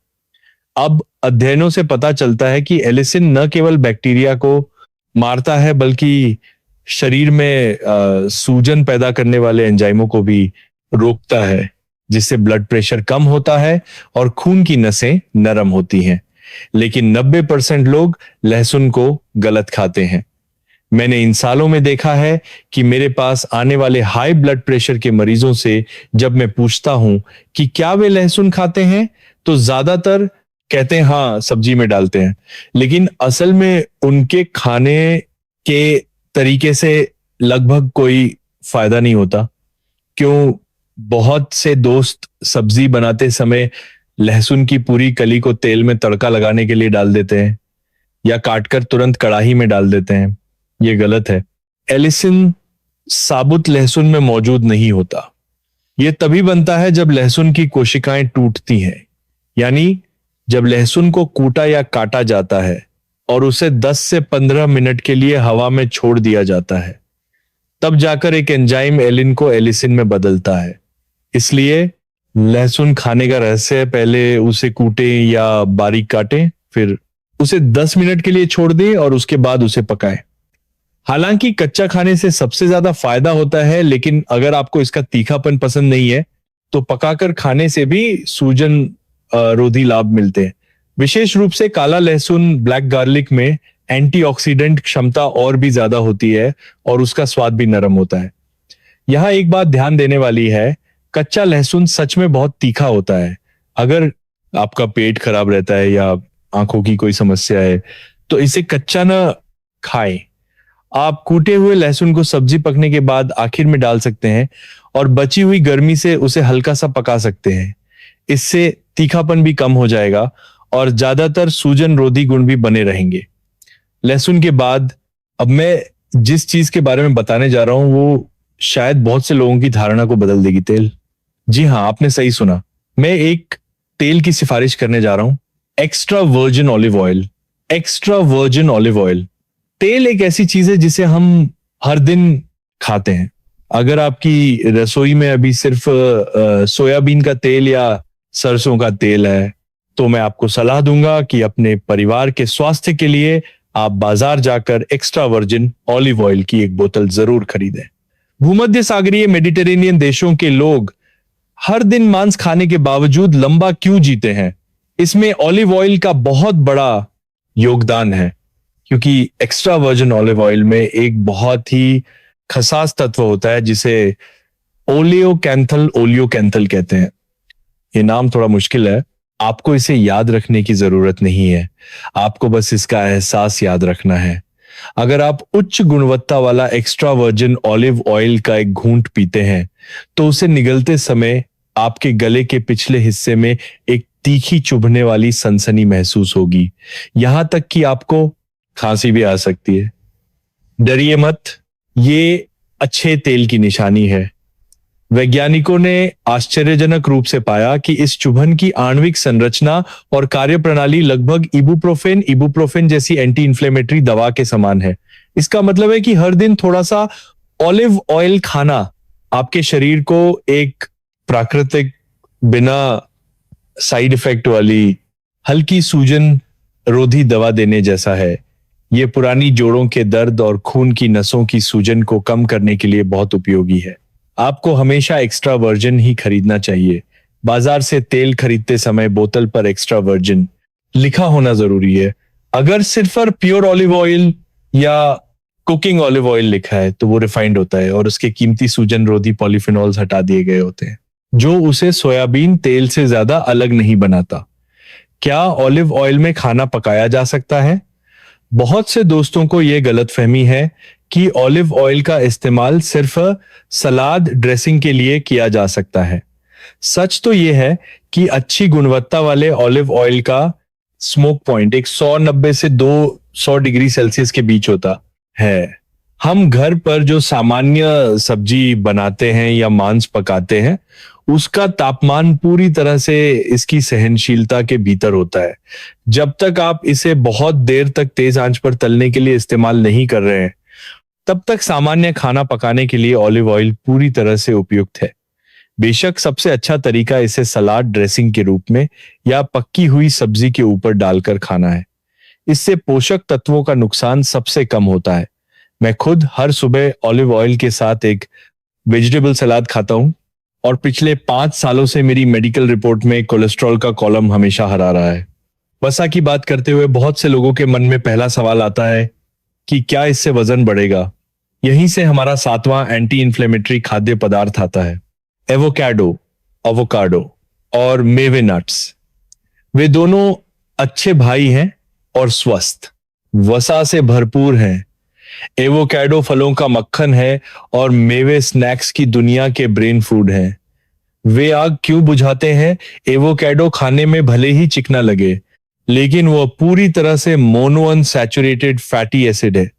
अब अध्ययनों से पता चलता है कि एलिसिन न केवल बैक्टीरिया को मारता है बल्कि शरीर में सूजन पैदा करने वाले एंजाइमों को भी रोकता है, जिससे ब्लड प्रेशर कम होता है और खून की नसें नरम होती हैं। लेकिन 90% लोग लहसुन को गलत खाते हैं। मैंने इन सालों में देखा है कि मेरे पास आने वाले हाई ब्लड प्रेशर के मरीजों से जब मैं पूछता हूं कि क्या वे लहसुन खाते हैं, तो ज्यादातर कहते हैं हाँ, सब्जी में डालते हैं। लेकिन असल में उनके खाने के तरीके से लगभग कोई फायदा नहीं होता। क्यों? बहुत से दोस्त सब्जी बनाते समय लहसुन की पूरी कली को तेल में तड़का लगाने के लिए डाल देते हैं या काटकर तुरंत कढ़ाई में डाल देते हैं। ये गलत है। एलिसिन साबुत लहसुन में मौजूद नहीं होता। यह तभी बनता है जब लहसुन की कोशिकाएं टूटती हैं, यानी जब लहसुन को कूटा या काटा जाता है और उसे 10 से 15 मिनट के लिए हवा में छोड़ दिया जाता है, तब जाकर एक एंजाइम एलिन को एलिसिन में बदलता है। इसलिए लहसुन खाने का रहस्य है, पहले उसे कूटें या बारीक काटें, फिर उसे 10 मिनट के लिए छोड़ दें और उसके बाद उसे पकाएं। हालांकि कच्चा खाने से सबसे ज्यादा फायदा होता है, लेकिन अगर आपको इसका तीखापन पसंद नहीं है तो पकाकर खाने से भी सूजन रोधी लाभ मिलते हैं। विशेष रूप से काला लहसुन, ब्लैक गार्लिक में एंटीऑक्सीडेंट क्षमता और भी ज्यादा होती है और उसका स्वाद भी नरम होता है। यहां एक बात ध्यान देने वाली है, कच्चा लहसुन सच में बहुत तीखा होता है। अगर आपका पेट खराब रहता है या आंखों की कोई समस्या है तो इसे कच्चा ना खाएं। आप कूटे हुए लहसुन को सब्जी पकने के बाद आखिर में डाल सकते हैं और बची हुई गर्मी से उसे हल्का सा पका सकते हैं। इससे तीखापन भी कम हो जाएगा और ज्यादातर सूजन रोधी गुण भी बने रहेंगे। लहसुन के बाद अब मैं जिस चीज के बारे में बताने जा रहा हूं वो शायद बहुत से लोगों की धारणा को बदल देगी। तेल। जी हां, आपने सही सुना। मैं एक तेल की सिफारिश करने जा रहा हूं, extra virgin olive oil. Extra virgin olive oil तेल एक ऐसी चीज है जिसे हम हर दिन खाते हैं। अगर आपकी रसोई में अभी सिर्फ सोयाबीन का तेल या सरसों का तेल है, तो मैं आपको सलाह दूंगा कि अपने परिवार के स्वास्थ्य के लिए आप बाजार जाकर एक्स्ट्रा वर्जिन ऑलिव ऑयल की एक बोतल जरूर खरीदें। भूमध्य सागरीय मेडिटेरेनियन देशों के लोग हर दिन मांस खाने के बावजूद लंबा क्यों जीते हैं? इसमें ऑलिव ऑयल का बहुत बड़ा योगदान है, क्योंकि एक्स्ट्रा वर्जिन ऑलिव ऑयल में एक बहुत ही खसास तत्व होता है जिसे ओलियोकैंथल कहते हैं। ये नाम थोड़ा मुश्किल है, आपको इसे याद रखने की जरूरत नहीं है, आपको बस इसका एहसास याद रखना है। अगर आप उच्च गुणवत्ता वाला एक्स्ट्रा वर्जिन ऑलिव ऑयल का एक घूंट पीते हैं, तो उसे निगलते समय आपके गले के पिछले हिस्से में एक तीखी चुभने वाली सनसनी महसूस होगी, यहां तक कि आपको खांसी भी आ सकती है। डरिए मत, ये अच्छे तेल की निशानी है। वैज्ञानिकों ने आश्चर्यजनक रूप से पाया कि इस चुभन की आणविक संरचना और कार्यप्रणाली लगभग इबुप्रोफेन जैसी एंटी इंफ्लेमेटरी दवा के समान है। इसका मतलब है कि हर दिन थोड़ा सा ऑलिव ऑयल खाना आपके शरीर को एक प्राकृतिक, बिना साइड इफेक्ट वाली, हल्की सूजन रोधी दवा देने जैसा है। यह पुरानी जोड़ों के दर्द और खून की नसों की सूजन को कम करने के लिए बहुत उपयोगी है। आपको हमेशा एक्स्ट्रा वर्जिन ही खरीदना चाहिए। बाजार से तेल खरीदते समय बोतल पर एक्स्ट्रा वर्जिन लिखा होना जरूरी है। अगर सिर्फ पर प्योर ऑलिव ऑयल या कुकिंग ऑलिव ऑयल लिखा है तो वो रिफाइंड होता है और उसके कीमती सूजन रोधी पॉलीफिनॉल्स हटा दिए गए होते हैं, जो उसे सोयाबीन तेल से ज्यादा अलग नहीं बनाता। क्या ऑलिव ऑयल में खाना पकाया जा सकता है? बहुत से दोस्तों को यह गलतफहमी है कि ऑलिव ऑयल का इस्तेमाल सिर्फ सलाद ड्रेसिंग के लिए किया जा सकता है। सच तो यह है कि अच्छी गुणवत्ता वाले ऑलिव ऑयल का स्मोक पॉइंट 190 से 200 डिग्री सेल्सियस के बीच होता है। हम घर पर जो सामान्य सब्जी बनाते हैं या मांस पकाते हैं, उसका तापमान पूरी तरह से इसकी सहनशीलता के भीतर होता है। जब तक आप इसे बहुत देर तक तेज आंच पर तलने के लिए इस्तेमाल नहीं कर रहे हैं, तब तक सामान्य खाना पकाने के लिए ऑलिव ऑयल पूरी तरह से उपयुक्त है। बेशक सबसे अच्छा तरीका इसे सलाद ड्रेसिंग के रूप में या पक्की हुई सब्जी के ऊपर डालकर खाना है। इससे पोषक तत्वों का नुकसान सबसे कम होता है। मैं खुद हर सुबह ऑलिव ऑयल के साथ एक वेजिटेबल सलाद खाता हूं और पिछले 5 सालों से मेरी मेडिकल रिपोर्ट में कोलेस्ट्रॉल का कॉलम हमेशा हरा रहा है। वसा की बात करते हुए बहुत से लोगों के मन में पहला सवाल आता है कि क्या इससे वजन बढ़ेगा? यहीं से हमारा 7वां एंटी इंफ्लेमेटरी खाद्य पदार्थ आता है, एवोकाडो और मेवे नट्स। वे दोनों अच्छे भाई हैं और स्वस्थ, वसा से भरपूर हैं। एवोकाडो फलों का मक्खन है और मेवे स्नैक्स की दुनिया के ब्रेन फूड हैं। वे आग क्यों बुझाते हैं? एवोकाडो खाने में भले ही चिकना लगे, लेकिन वह पूरी तरह से मोनोअनसैचुरेटेड फैटी एसिड है।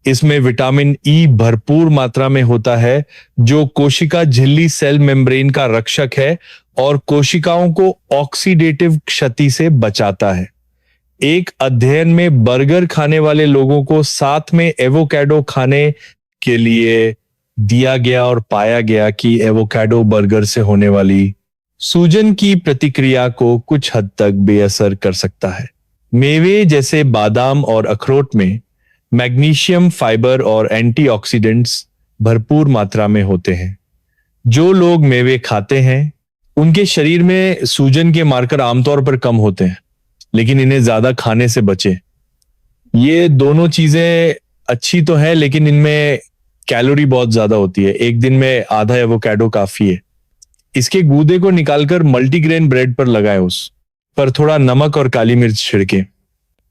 इसमें विटामिन ई भरपूर मात्रा में होता है, जो कोशिका झिल्ली सेल मेम्ब्रेन का रक्षक है और कोशिकाओं को ऑक्सीडेटिव क्षति से बचाता है। एक अध्ययन में बर्गर खाने वाले लोगों को साथ में एवोकाडो खाने के लिए दिया गया और पाया गया कि एवोकाडो बर्गर से होने वाली सूजन की प्रतिक्रिया को कुछ हद तक बेअसर कर सकता है। मेवे जैसे बादाम और अखरोट में मैग्नीशियम, फाइबर और एंटीऑक्सीडेंट्स भरपूर मात्रा में होते हैं। जो लोग मेवे खाते हैं उनके शरीर में सूजन के मार्कर आमतौर पर कम होते हैं, लेकिन इन्हें ज्यादा खाने से बचें। ये दोनों चीजें अच्छी तो है, लेकिन इनमें कैलोरी बहुत ज्यादा होती है। एक दिन में आधा एवोकाडो काफी है। इसके गूदे को निकालकर मल्टीग्रेन ब्रेड पर लगाएं, उस पर थोड़ा नमक और काली मिर्च छिड़कें।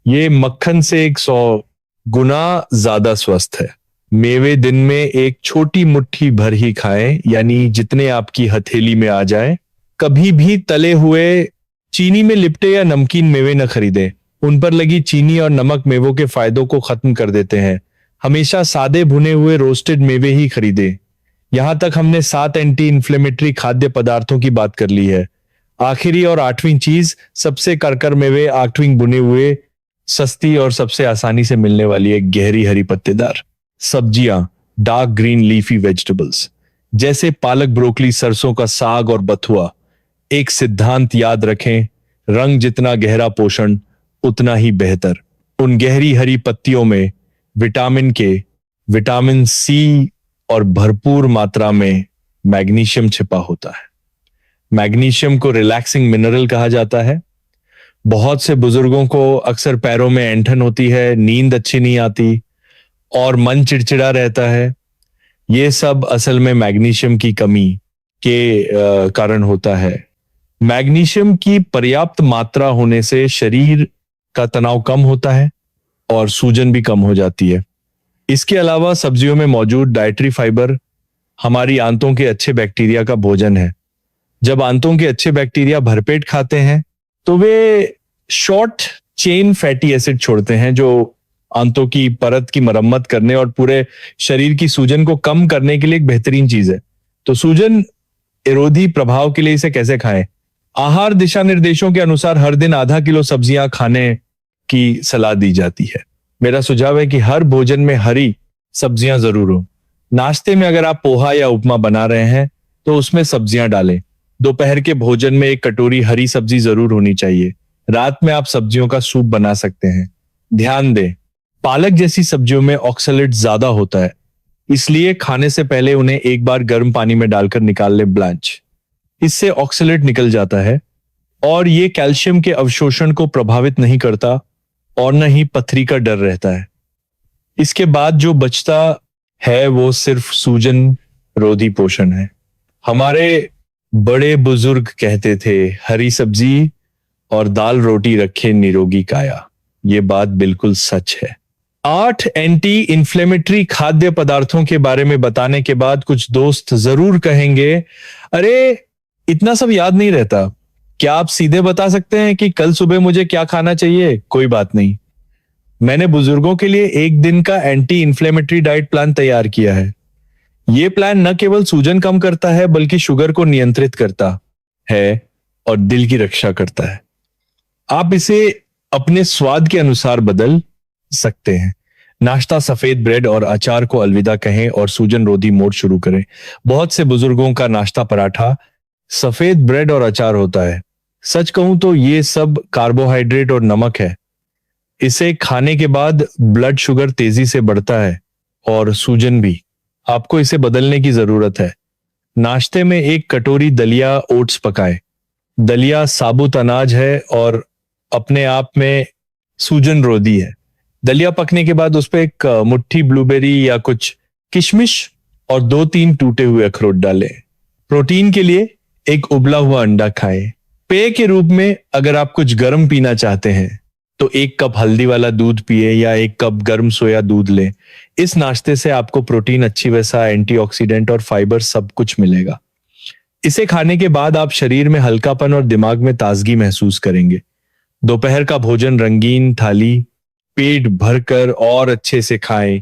ये मक्खन से 100 गुना ज्यादा स्वस्थ है। मेवे दिन में एक छोटी मुट्ठी भर ही खाएं, यानी जितने आपकी हथेली में आ जाए। कभी भी तले हुए, चीनी में लिपटे या नमकीन मेवे न खरीदें। उन पर लगी चीनी और नमक मेवों के फायदों को खत्म कर देते हैं। हमेशा सादे भुने हुए रोस्टेड मेवे ही खरीदें। यहां तक हमने 7 एंटी इंफ्लेमेटरी खाद्य पदार्थों की बात कर ली है। आखिरी और आठवीं चीज, सबसे करकर मेवे, आठवीं बुने हुए, सस्ती और सबसे आसानी से मिलने वाली एक गहरी हरी पत्तेदार सब्जियां, डार्क ग्रीन लीफी वेजिटेबल्स जैसे पालक, ब्रोकली, सरसों का साग और बथुआ। एक सिद्धांत याद रखें, रंग जितना गहरा पोषण उतना ही बेहतर। उन गहरी हरी पत्तियों में विटामिन के, विटामिन सी और भरपूर मात्रा में मैग्नीशियम छिपा होता है। मैग्नीशियम को रिलैक्सिंग मिनरल कहा जाता है। बहुत से बुजुर्गों को अक्सर पैरों में ऐंठन होती है, नींद अच्छी नहीं आती और मन चिड़चिड़ा रहता है। ये सब असल में मैग्नीशियम की कमी के कारण होता है। मैग्नीशियम की पर्याप्त मात्रा होने से शरीर का तनाव कम होता है और सूजन भी कम हो जाती है। इसके अलावा सब्जियों में मौजूद डाइटरी फाइबर हमारी आंतों के अच्छे बैक्टीरिया का भोजन है। जब आंतों के अच्छे बैक्टीरिया भरपेट खाते हैं तो वे शॉर्ट चेन फैटी एसिड छोड़ते हैं, जो आंतों की परत की मरम्मत करने और पूरे शरीर की सूजन को कम करने के लिए एक बेहतरीन चीज है। तो सूजन विरोधी प्रभाव के लिए इसे कैसे खाएं? आहार दिशा निर्देशों के अनुसार हर दिन आधा किलो सब्जियां खाने की सलाह दी जाती है। मेरा सुझाव है कि हर भोजन में हरी सब्जियां जरूर हो। नाश्ते में अगर आप पोहा या उपमा बना रहे हैं तो उसमें सब्जियां डालें। दोपहर के भोजन में एक कटोरी हरी सब्जी जरूर होनी चाहिए। रात में आप सब्जियों का सूप बना सकते हैं। ध्यान दें, पालक जैसी सब्जियों में ऑक्सलेट ज्यादा होता है, इसलिए खाने से पहले उन्हें एक बार गर्म पानी में डालकर निकाल ले ब्लांच। इससे ऑक्सलेट निकल जाता है और ये कैल्शियम के अवशोषण को प्रभावित नहीं करता और न ही पथरी का डर रहता है। इसके बाद जो बचता है वो सिर्फ सूजन रोधी पोषण है। हमारे बड़े बुजुर्ग कहते थे, हरी सब्जी और दाल रोटी रखे निरोगी काया। ये बात बिल्कुल सच है। 8 एंटी इंफ्लेमेटरी खाद्य पदार्थों के बारे में बताने के बाद कुछ दोस्त जरूर कहेंगे, अरे इतना सब याद नहीं रहता, क्या आप सीधे बता सकते हैं कि कल सुबह मुझे क्या खाना चाहिए? कोई बात नहीं, मैंने बुजुर्गों के लिए एक दिन का एंटी इंफ्लेमेटरी डाइट प्लान तैयार किया है। यह प्लान न केवल सूजन कम करता है बल्कि शुगर को नियंत्रित करता है और दिल की रक्षा करता है। आप इसे अपने स्वाद के अनुसार बदल सकते हैं। नाश्ता सफेद ब्रेड और अचार को अलविदा कहें और सूजन रोधी मोड शुरू करें। बहुत से बुजुर्गों का नाश्ता पराठा, सफेद ब्रेड और अचार होता है। सच कहूं तो ये सब कार्बोहाइड्रेट और नमक है। इसे खाने के बाद ब्लड शुगर तेजी से बढ़ता है और सूजन भी। आपको इसे बदलने की जरूरत है। नाश्ते में एक कटोरी दलिया ओट्स पकाएं। दलिया साबुत अनाज है और अपने आप में सूजन रोधी है। दलिया पकने के बाद उस पर एक मुट्ठी ब्लूबेरी या कुछ किशमिश और 2-3 टूटे हुए अखरोट डालें। प्रोटीन के लिए एक उबला हुआ अंडा खाएं। पेय के रूप में अगर आप कुछ गर्म पीना चाहते हैं तो 1 कप हल्दी वाला दूध पिए या 1 कप गर्म सोया दूध लें। इस नाश्ते से आपको प्रोटीन, अच्छी वसा, एंटीऑक्सीडेंट और फाइबर सब कुछ मिलेगा। इसे खाने के बाद आप शरीर में हल्कापन और दिमाग में ताजगी महसूस करेंगे। दोपहर का भोजन रंगीन थाली, पेट भरकर और अच्छे से खाएं।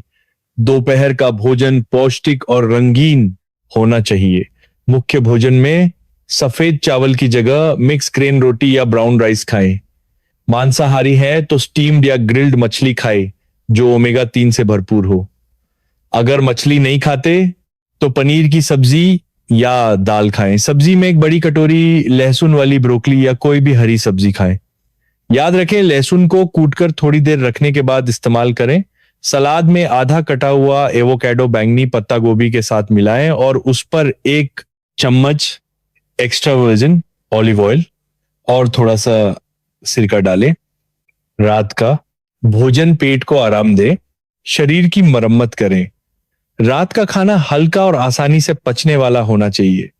दोपहर का भोजन पौष्टिक और रंगीन होना चाहिए। मुख्य भोजन में सफेद चावल की जगह मिक्स ग्रेन रोटी या ब्राउन राइस खाएं। मांसाहारी है तो स्टीम्ड या ग्रिल्ड मछली खाएं जो ओमेगा 3 से भरपूर हो। अगर मछली नहीं खाते तो पनीर की सब्जी या दाल खाएं। सब्जी में एक बड़ी कटोरी लहसुन वाली ब्रोकली या कोई भी हरी सब्जी खाएं। याद रखें, लहसुन को कूटकर थोड़ी देर रखने के बाद इस्तेमाल करें। सलाद में आधा कटा हुआ एवोकाडो बैंगनी पत्ता गोभी के साथ मिलाएं और उस पर 1 चम्मच एक्स्ट्रा वर्जिन ऑलिव ऑयल और थोड़ा सा सिरका डालें। रात का भोजन पेट को आराम दे, शरीर की मरम्मत करें। रात का खाना हल्का और आसानी से पचने वाला होना चाहिए।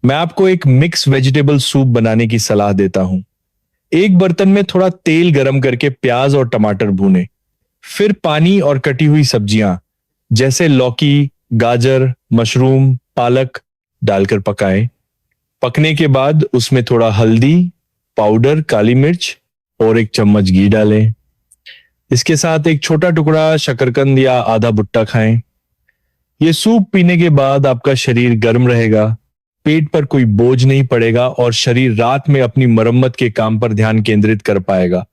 मैं आपको एक मिक्स वेजिटेबल सूप बनाने की सलाह देता हूं। एक बर्तन में थोड़ा तेल गरम करके प्याज और टमाटर भूनें, फिर पानी और कटी हुई सब्जियां जैसे लौकी, गाजर, मशरूम, पालक डालकर पकाएं। पकने के बाद उसमें थोड़ा हल्दी पाउडर, काली मिर्च और 1 चम्मच घी डालें। इसके साथ एक छोटा टुकड़ा शकरकंद या आधा भुट्टा खाएं। यह सूप पीने के बाद आपका शरीर गर्म रहेगा, पेट पर कोई बोझ नहीं पड़ेगा और शरीर रात में अपनी मरम्मत के काम पर ध्यान केंद्रित कर पाएगा।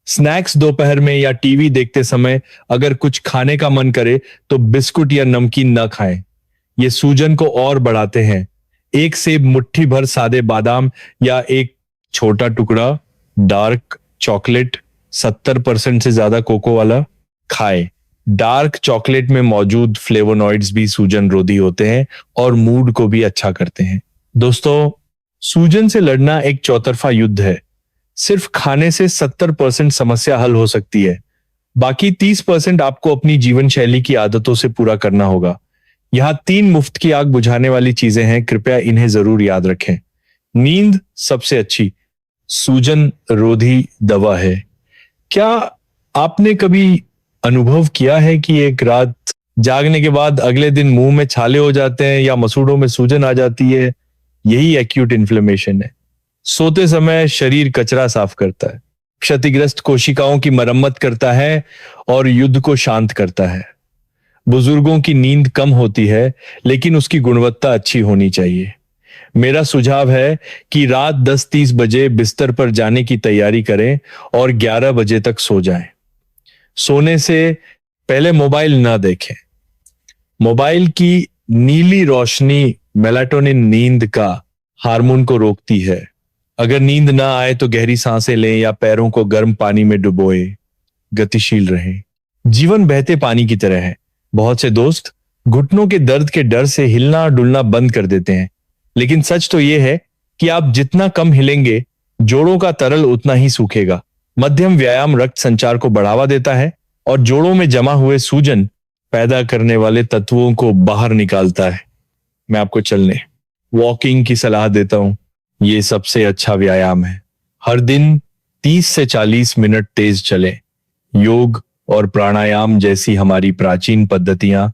स्नैक्स दोपहर में या टीवी देखते समय अगर कुछ खाने का मन करे तो बिस्कुट या नमकीन न खाएं। ये सूजन को और बढ़ाते हैं। एक सेब, मुट्ठी भर सादे बादाम या एक छोटा टुकड़ा डार्क चॉकलेट 70% से ज्यादा कोको वाला खाएं। डार्क चॉकलेट में मौजूद फ्लेवोनॉइड्स भी सूजन रोधी होते हैं और मूड को भी अच्छा करते हैं। दोस्तों, सूजन से लड़ना एक चौतरफा युद्ध है। सिर्फ खाने से 70% समस्या हल हो सकती है, बाकी 30% आपको अपनी जीवन शैली की आदतों से पूरा करना होगा। यहाँ 3 मुफ्त की आग बुझाने वाली चीजें हैं, कृपया इन्हें जरूर याद रखें। नींद सबसे अच्छी सूजन रोधी दवा है। क्या आपने कभी अनुभव किया है कि एक रात जागने के बाद अगले दिन मुंह में छाले हो जाते हैं या मसूड़ों में सूजन आ जाती है? यही एक्यूट इन्फ्लेमेशन है। सोते समय शरीर कचरा साफ करता है, क्षतिग्रस्त कोशिकाओं की मरम्मत करता है और युद्ध को शांत करता है। बुजुर्गों की नींद कम होती है, लेकिन उसकी गुणवत्ता अच्छी होनी चाहिए। मेरा सुझाव है कि रात 10-30 बजे बिस्तर पर जाने की तैयारी करें और 11 बजे तक सो जाएं। सोने से पहले मोबाइल ना देखें। मोबाइल की नीली रोशनी मेलाटोनिन नींद का हार्मोन को रोकती है। अगर नींद ना आए तो गहरी सांसें लें या पैरों को गर्म पानी में डुबोएं। गतिशील रहें। जीवन बहते पानी की तरह है। बहुत से दोस्त घुटनों के दर्द के डर से हिलना डुलना बंद कर देते हैं, लेकिन सच तो यह है कि आप जितना कम हिलेंगे, जोड़ों का तरल उतना ही सूखेगा। मध्यम व्यायाम रक्त संचार को बढ़ावा देता है और जोड़ों में जमा हुए सूजन पैदा करने वाले तत्वों को बाहर निकालता है। मैं आपको चलने, वॉकिंग की सलाह देता हूं। ये सबसे अच्छा व्यायाम है। हर दिन 30 से 40 मिनट तेज चलें। योग और प्राणायाम जैसी हमारी प्राचीन पद्धतियां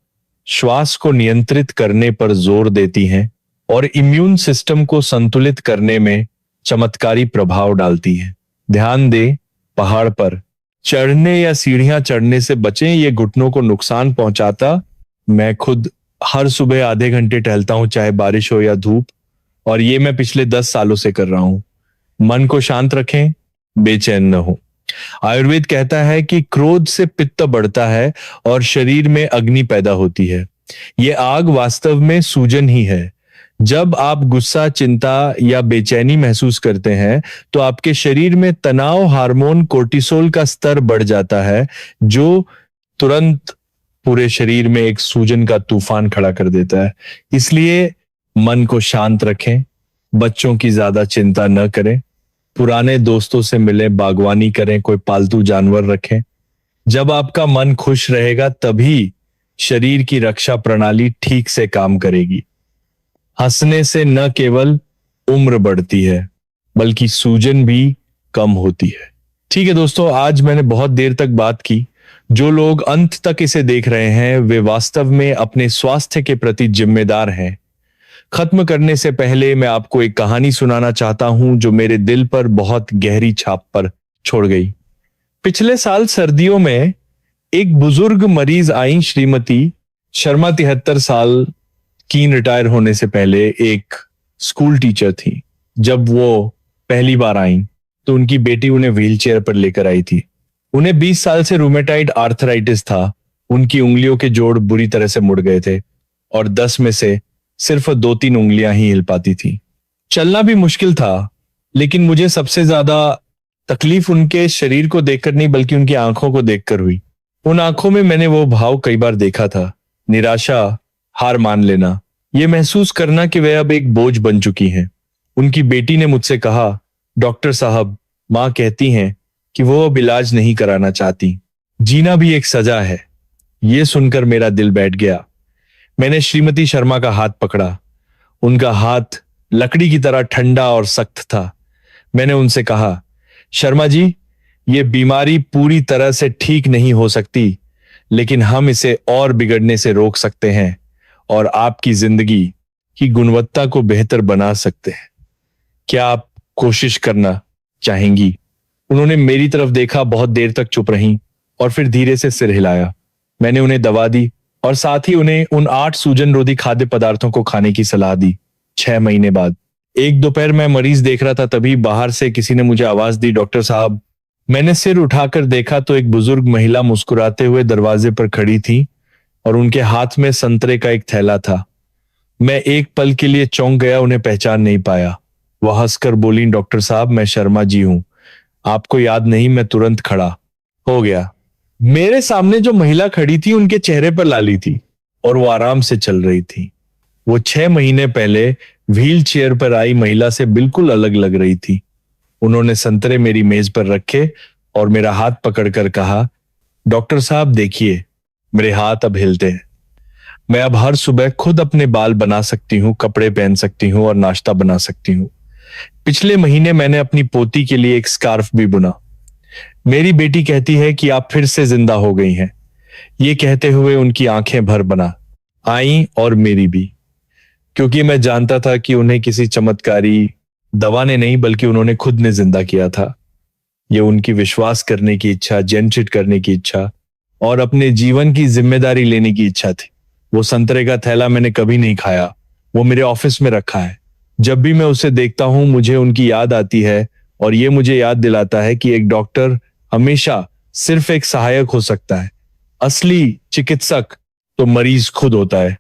श्वास को नियंत्रित करने पर जोर देती हैं और इम्यून सिस्टम को संतुलित करने में चमत्कारी प्रभाव डालती हैं। ध्यान दें, पहाड़ पर चढ़ने या सीढ़ियां चढ़ने से बचें, ये घुटनों को नुकसान पहुंचाता। मैं खुद हर सुबह आधे घंटे टहलता हूं, चाहे बारिश हो या धूप, और ये मैं पिछले 10 सालों से कर रहा हूं। मन को शांत रखें, बेचैन न हो। आयुर्वेद कहता है कि क्रोध से पित्त बढ़ता है और शरीर में अग्नि पैदा होती है। ये आग वास्तव में सूजन ही है। जब आप गुस्सा, चिंता या बेचैनी महसूस करते हैं तो आपके शरीर में तनाव हार्मोन कोर्टिसोल का स्तर बढ़ जाता है, जो तुरंत पूरे शरीर में एक सूजन का तूफान खड़ा कर देता है। इसलिए मन को शांत रखें, बच्चों की ज्यादा चिंता न करें, पुराने दोस्तों से मिलें, बागवानी करें, कोई पालतू जानवर रखें। जब आपका मन खुश रहेगा तभी शरीर की रक्षा प्रणाली ठीक से काम करेगी। हंसने से न केवल उम्र बढ़ती है, बल्कि सूजन भी कम होती है। ठीक है दोस्तों, आज मैंने बहुत देर तक बात की। जो लोग अंत तक इसे देख रहे हैं वे वास्तव में अपने स्वास्थ्य के प्रति जिम्मेदार हैं। खत्म करने से पहले मैं आपको एक कहानी सुनाना चाहता हूं जो मेरे दिल पर बहुत गहरी छाप पर छोड़ गई। पिछले साल सर्दियों में एक बुजुर्ग मरीज आई। श्रीमती शर्मा 73 साल की, रिटायर होने से पहले एक स्कूल टीचर थी। जब वो पहली बार आई तो उनकी बेटी उन्हें व्हीलचेयर पर लेकर आई थी। उन्हें 20 साल से रूमेटाइड आर्थराइटिस था। उनकी उंगलियों के जोड़ बुरी तरह से मुड़ गए थे और 10 में से सिर्फ 2-3 उंगलियां ही हिल पाती थी। चलना भी मुश्किल था, लेकिन मुझे सबसे ज्यादा तकलीफ उनके शरीर को देखकर नहीं बल्कि उनकी आंखों को देखकर हुई। उन आंखों में मैंने वो भाव कई बार देखा था, निराशा, हार मान लेना, ये महसूस करना कि वे अब एक बोझ बन चुकी हैं। उनकी बेटी ने मुझसे कहा, डॉक्टर साहब, मां कहती हैं कि वो अब इलाज नहीं कराना चाहती, जीना भी एक सजा है। ये सुनकर मेरा दिल बैठ गया। मैंने श्रीमती शर्मा का हाथ पकड़ा। उनका हाथ लकड़ी की तरह ठंडा और सख्त था। मैंने उनसे कहा, शर्मा जी, ये बीमारी पूरी तरह से ठीक नहीं हो सकती, लेकिन हम इसे और बिगड़ने से रोक सकते हैं और आपकी जिंदगी की गुणवत्ता को बेहतर बना सकते हैं। क्या आप कोशिश करना चाहेंगी? उन्होंने मेरी तरफ देखा, बहुत देर तक चुप रहीं और फिर धीरे से सिर हिलाया। मैंने उन्हें दवा दी और साथ ही उन्हें उन 8 सूजन रोधी खाद्य पदार्थों को खाने की सलाह दी। 6 महीने बाद एक दोपहर मैं मरीज देख रहा था, तभी बाहर से किसी ने मुझे आवाज दी, डॉक्टर साहब। मैंने सिर उठाकर देखा तो एक बुजुर्ग महिला मुस्कुराते हुए दरवाजे पर खड़ी थी और उनके हाथ में संतरे का एक थैला था। मैं एक पल के लिए चौंक गया, उन्हें पहचान नहीं पाया। वह हंसकर बोली, डॉक्टर साहब मैं शर्मा जी हूं, आपको याद नहीं? मैं तुरंत खड़ा हो गया। मेरे सामने जो महिला खड़ी थी उनके चेहरे पर लाली थी और वो आराम से चल रही थी। वो 6 महीने पहले व्हील चेयर पर आई महिला से बिल्कुल अलग लग रही थी। उन्होंने संतरे मेरी मेज पर रखे और मेरा हाथ पकड़कर कहा, डॉक्टर साहब देखिए, मेरे हाथ अब हिलते हैं। मैं अब हर सुबह खुद अपने बाल बना सकती हूँ, कपड़े पहन सकती हूँ और नाश्ता बना सकती हूँ। पिछले महीने मैंने अपनी पोती के लिए एक स्कार्फ भी बुना। मेरी बेटी कहती है कि आप फिर से जिंदा हो गई हैं। ये कहते हुए उनकी आंखें भर बना आई और मेरी भी, क्योंकि मैं जानता था कि उन्हें किसी चमत्कारी दवा ने नहीं बल्कि उन्होंने खुद ने जिंदा किया था। ये उनकी विश्वास करने की इच्छा, जेनशिट करने की इच्छा और अपने जीवन की जिम्मेदारी लेने की इच्छा थी। वो संतरे का थैला मैंने कभी नहीं खाया, वो मेरे ऑफिस में रखा है। जब भी मैं उसे देखता हूं मुझे उनकी याद आती है और ये मुझे याद दिलाता है कि एक डॉक्टर हमेशा सिर्फ एक सहायक हो सकता है, असली चिकित्सक तो मरीज खुद होता है।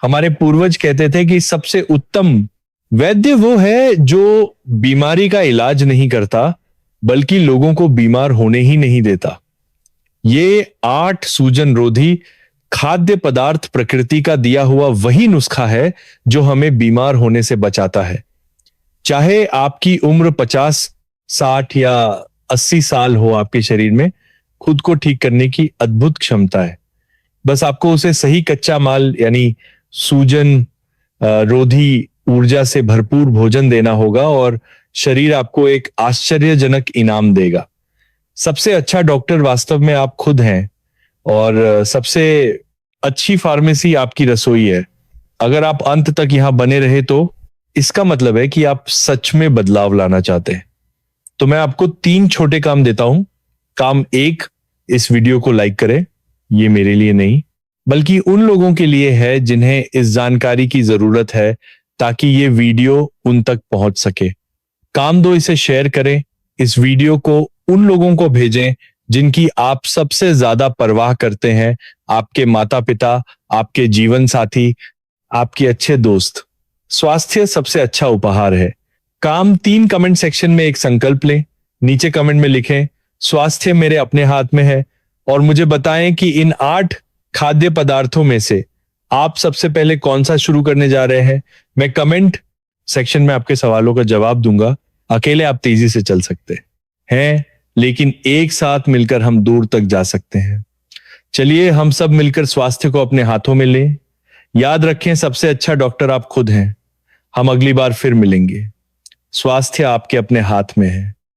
हमारे पूर्वज कहते थे कि सबसे उत्तम वैद्य वो है जो बीमारी का इलाज नहीं करता बल्कि लोगों को बीमार होने ही नहीं देता। ये 8 सूजन रोधी खाद्य पदार्थ प्रकृति का दिया हुआ वही नुस्खा है जो हमें बीमार होने से बचाता है। चाहे आपकी उम्र 50, 60 या 80 साल हो, आपके शरीर में खुद को ठीक करने की अद्भुत क्षमता है। बस आपको उसे सही कच्चा माल यानी सूजन रोधी ऊर्जा से भरपूर भोजन देना होगा और शरीर आपको एक आश्चर्यजनक इनाम देगा। सबसे अच्छा डॉक्टर वास्तव में आप खुद हैं और सबसे अच्छी फार्मेसी आपकी रसोई है। अगर आप अंत तक यहां बने रहे तो इसका मतलब है कि आप सच में बदलाव लाना चाहते हैं। तो मैं आपको 3 छोटे काम देता हूं। काम 1, इस वीडियो को लाइक करें। ये मेरे लिए नहीं बल्कि उन लोगों के लिए है जिन्हें इस जानकारी की जरूरत है ताकि ये वीडियो उन तक पहुंच सके। काम 2, इसे शेयर करें। इस वीडियो को उन लोगों को भेजें जिनकी आप सबसे ज्यादा परवाह करते हैं, आपके माता पिता, आपके जीवन साथी, आपके अच्छे दोस्त। स्वास्थ्य सबसे अच्छा उपहार है। काम 3, कमेंट सेक्शन में एक संकल्प लें। नीचे कमेंट में लिखें, स्वास्थ्य मेरे अपने हाथ में है, और मुझे बताएं कि इन 8 खाद्य पदार्थों में से आप सबसे पहले कौन सा शुरू करने जा रहे हैं। मैं कमेंट सेक्शन में आपके सवालों का जवाब दूंगा। अकेले आप तेजी से चल सकते हैं लेकिन एक साथ मिलकर हम दूर तक जा सकते हैं। चलिए हम सब मिलकर स्वास्थ्य को अपने हाथों में लें। याद रखें, सबसे अच्छा डॉक्टर आप खुद हैं। हम अगली बार फिर मिलेंगे। स्वास्थ्य आपके अपने हाथ में है।